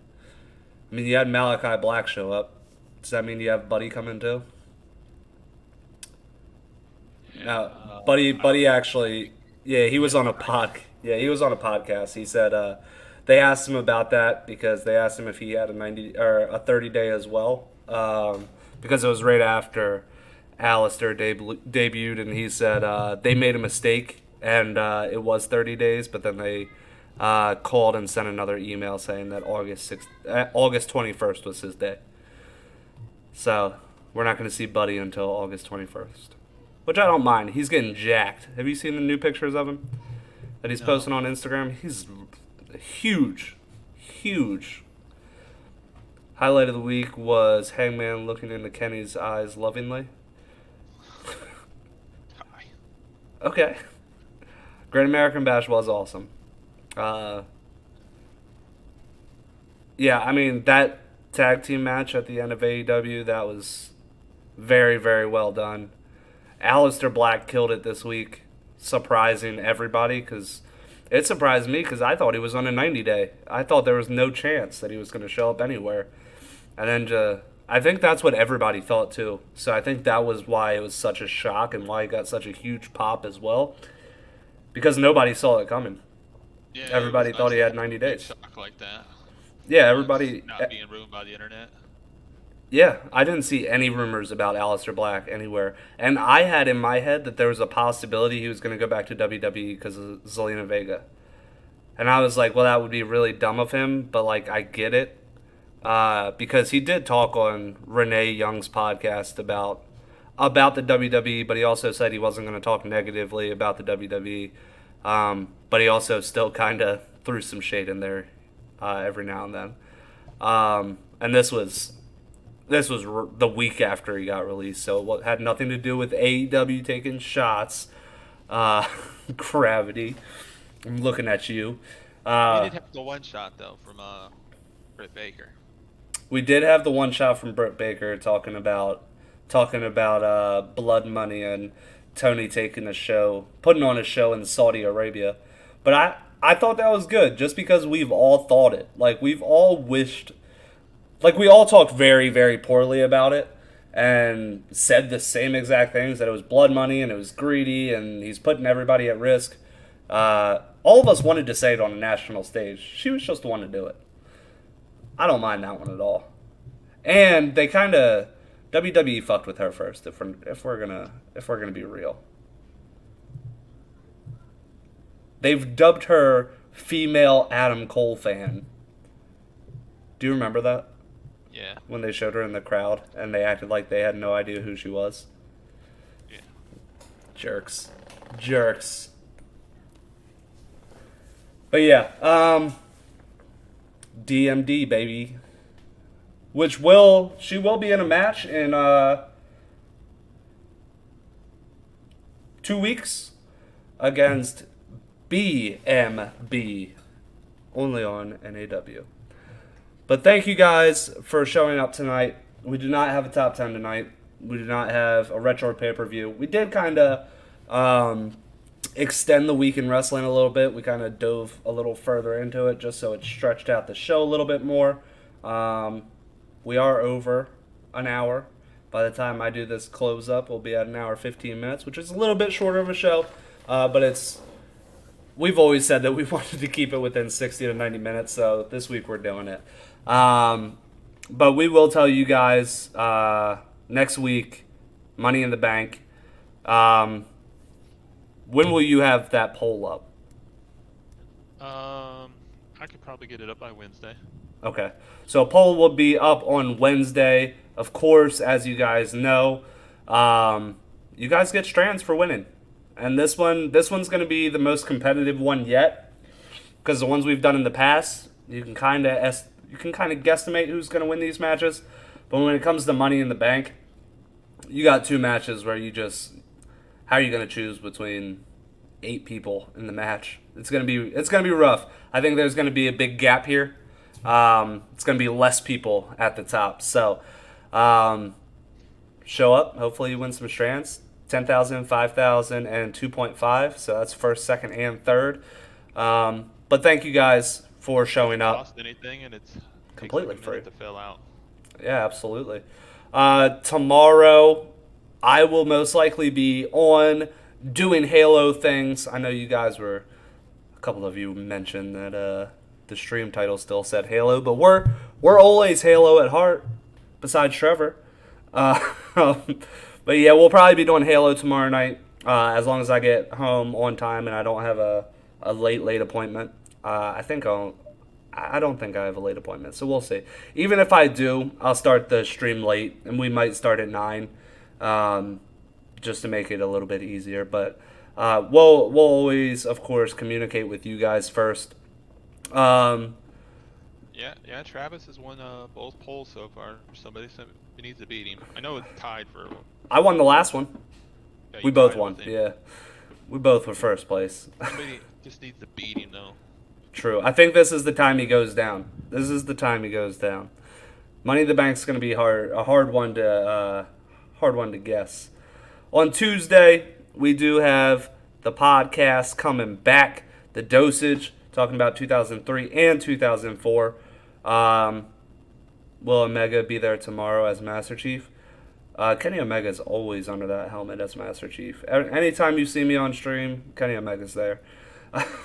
I mean, you had Malachi Black show up. Does that mean you have Buddy coming too? Now, Buddy actually, yeah, he was on a podcast. He said they asked him about that because they asked him if he had a 90 or a 30-day as well, because it was right after Alistair debuted, and he said they made a mistake and it was 30 days, but then they called and sent another email saying that August 21st was his day. So we're not going to see Buddy until August 21st, which I don't mind. He's getting jacked. Have you seen the new pictures of him that he's posting on Instagram? He's huge. Highlight of the week was Hangman looking into Kenny's eyes lovingly. Okay. Great American Bash was awesome. Yeah, I mean, that tag team match at the end of AEW, that was very, very well done. Aleister Black killed it this week, surprising everybody, because it surprised me because I thought he was on a 90-day. I thought there was no chance that he was going to show up anywhere. And then I think that's what everybody thought too. So I think that was why it was such a shock and why he got such a huge pop as well. Because nobody saw it coming. Yeah, everybody thought he had 90 days. Shock like that. Yeah, everybody. Not being ruined by the internet. Yeah, I didn't see any rumors about Aleister Black anywhere. And I had in my head that there was a possibility he was going to go back to WWE because of Zelina Vega. And I was like, well, that would be really dumb of him, but like, I get it. Because he did talk on Renee Young's podcast about the WWE, but he also said he wasn't going to talk negatively about the WWE. But he also still kind of threw some shade in there every now and then. And this was the week after he got released, so it had nothing to do with AEW taking shots. Gravity. I'm looking at you. We did have the one shot though from Britt Baker. We did have the one shot from Britt Baker talking about blood money and Tony taking putting on a show in Saudi Arabia. But I thought that was good, just because we've all thought it. Like, we've all wished. Like, we all talked very, very poorly about it and said the same exact things, that it was blood money and it was greedy and he's putting everybody at risk. All of us wanted to say it on a national stage. She was just the one to do it. I don't mind that one at all. And they kind of WWE fucked with her first. If we're gonna be real, they've dubbed her female Adam Cole fan. Do you remember that? Yeah. When they showed her in the crowd and they acted like they had no idea who she was. Yeah. Jerks. But yeah, DMD baby. She will be in a match in 2 weeks against BMB, only on NAW. But thank you guys for showing up tonight. We do not have a top 10 tonight. We do not have a retro pay-per-view. We did kind of extend the week in wrestling a little bit. We kind of dove a little further into it just so it stretched out the show a little bit more. We are over an hour. By the time I do this close up, we'll be at an hour 15 minutes, which is a little bit shorter of a show, but we've always said that we wanted to keep it within 60 to 90 minutes, so this week we're doing it. But we will tell you guys next week, Money in the Bank. When will you have that poll up? I could probably get it up by Wednesday. Okay. So a poll will be up on Wednesday. Of course, as you guys know, you guys get strands for winning. And this one's going to be the most competitive one yet, because the ones we've done in the past, you can kind of guesstimate who's going to win these matches. But when it comes to Money in the Bank, you got two matches where how are you going to choose between 8 people in the match? It's going to be rough. I think there's going to be a big gap here. It's going to be less people at the top. So, show up. Hopefully you win some strands. 10,000, 5,000, and 2.5. So that's first, second, and third. But thank you guys for showing up. Cost anything, and it's completely free free to fill out. Yeah, absolutely. Tomorrow, I will most likely be on doing Halo things. I know you guys a couple of you mentioned that the stream title still said Halo, but we're always Halo at heart, besides Trevor. But yeah, we'll probably be doing Halo tomorrow night, as long as I get home on time and I don't have a late appointment. I don't think I have a late appointment, so we'll see. Even if I do, I'll start the stream late, and we might start at 9, just to make it a little bit easier. But we'll always, of course, communicate with you guys first. Yeah, Travis has won both polls so far. Somebody needs to beat him. I know it's tied for. I won the last one. Yeah, We both won. Yeah, we both were first place. Somebody just needs to beat him though. True. I think this is the time he goes down. Money in the Bank's going to be a hard one to guess. On Tuesday, we do have the podcast coming back, The Dosage, talking about 2003 and 2004. Will Omega be there tomorrow as Master Chief? Kenny Omega is always under that helmet as Master Chief. Anytime you see me on stream, Kenny Omega's there.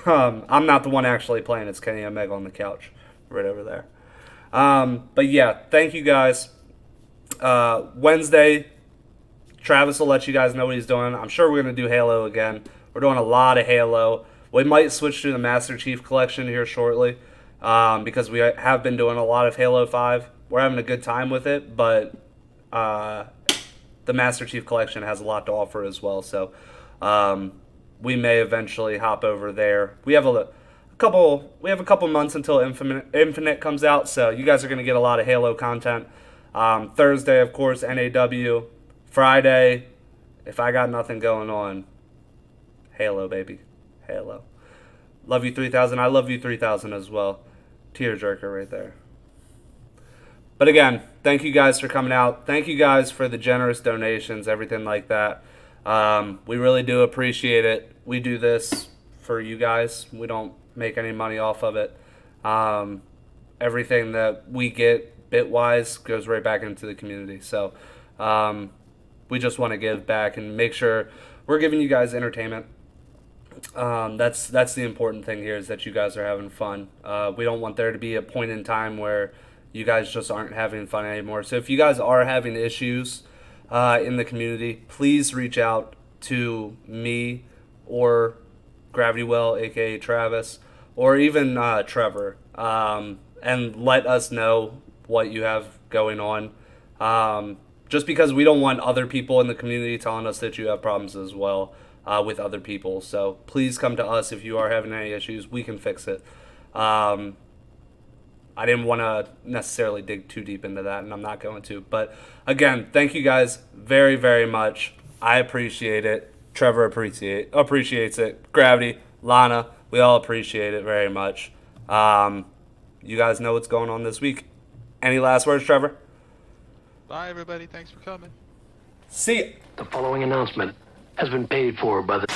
I'm not the one actually playing. It's Kenny Omega on the couch right over there. But yeah, thank you guys. Wednesday, Travis will let you guys know what he's doing. I'm sure we're going to do Halo again. We're doing a lot of Halo. We might switch to the Master Chief Collection here shortly because we have been doing a lot of Halo 5. We're having a good time with it, but the Master Chief Collection has a lot to offer as well. So we may eventually hop over there. We have a couple months until Infinite comes out, so you guys are going to get a lot of Halo content. Thursday, of course, NAW. Friday, if I got nothing going on, Halo, baby. Halo. Love you 3000. I love you 3000 as well. Tearjerker right there. But again, thank you guys for coming out. Thank you guys for the generous donations, everything like that. We really do appreciate it. We do this for you guys. We don't make any money off of it. Everything that we get bit-wise goes right back into the community. So we just want to give back and make sure we're giving you guys entertainment. That's the important thing here, is that you guys are having fun. We don't want there to be a point in time where you guys just aren't having fun anymore. So if you guys are having issues in the community, please reach out to me or Gravity Well, aka Travis, or even Trevor, and let us know what you have going on. Just because we don't want other people in the community telling us that you have problems as well with other people. So please come to us if you are having any issues. We can fix it. I didn't want to necessarily dig too deep into that, and I'm not going to. But again, thank you guys very, very much. I appreciate it. Trevor appreciates it. Gravity, Lana, we all appreciate it very much. You guys know what's going on this week. Any last words, Trevor? Bye, everybody. Thanks for coming. See ya. The following announcement has been paid for by the...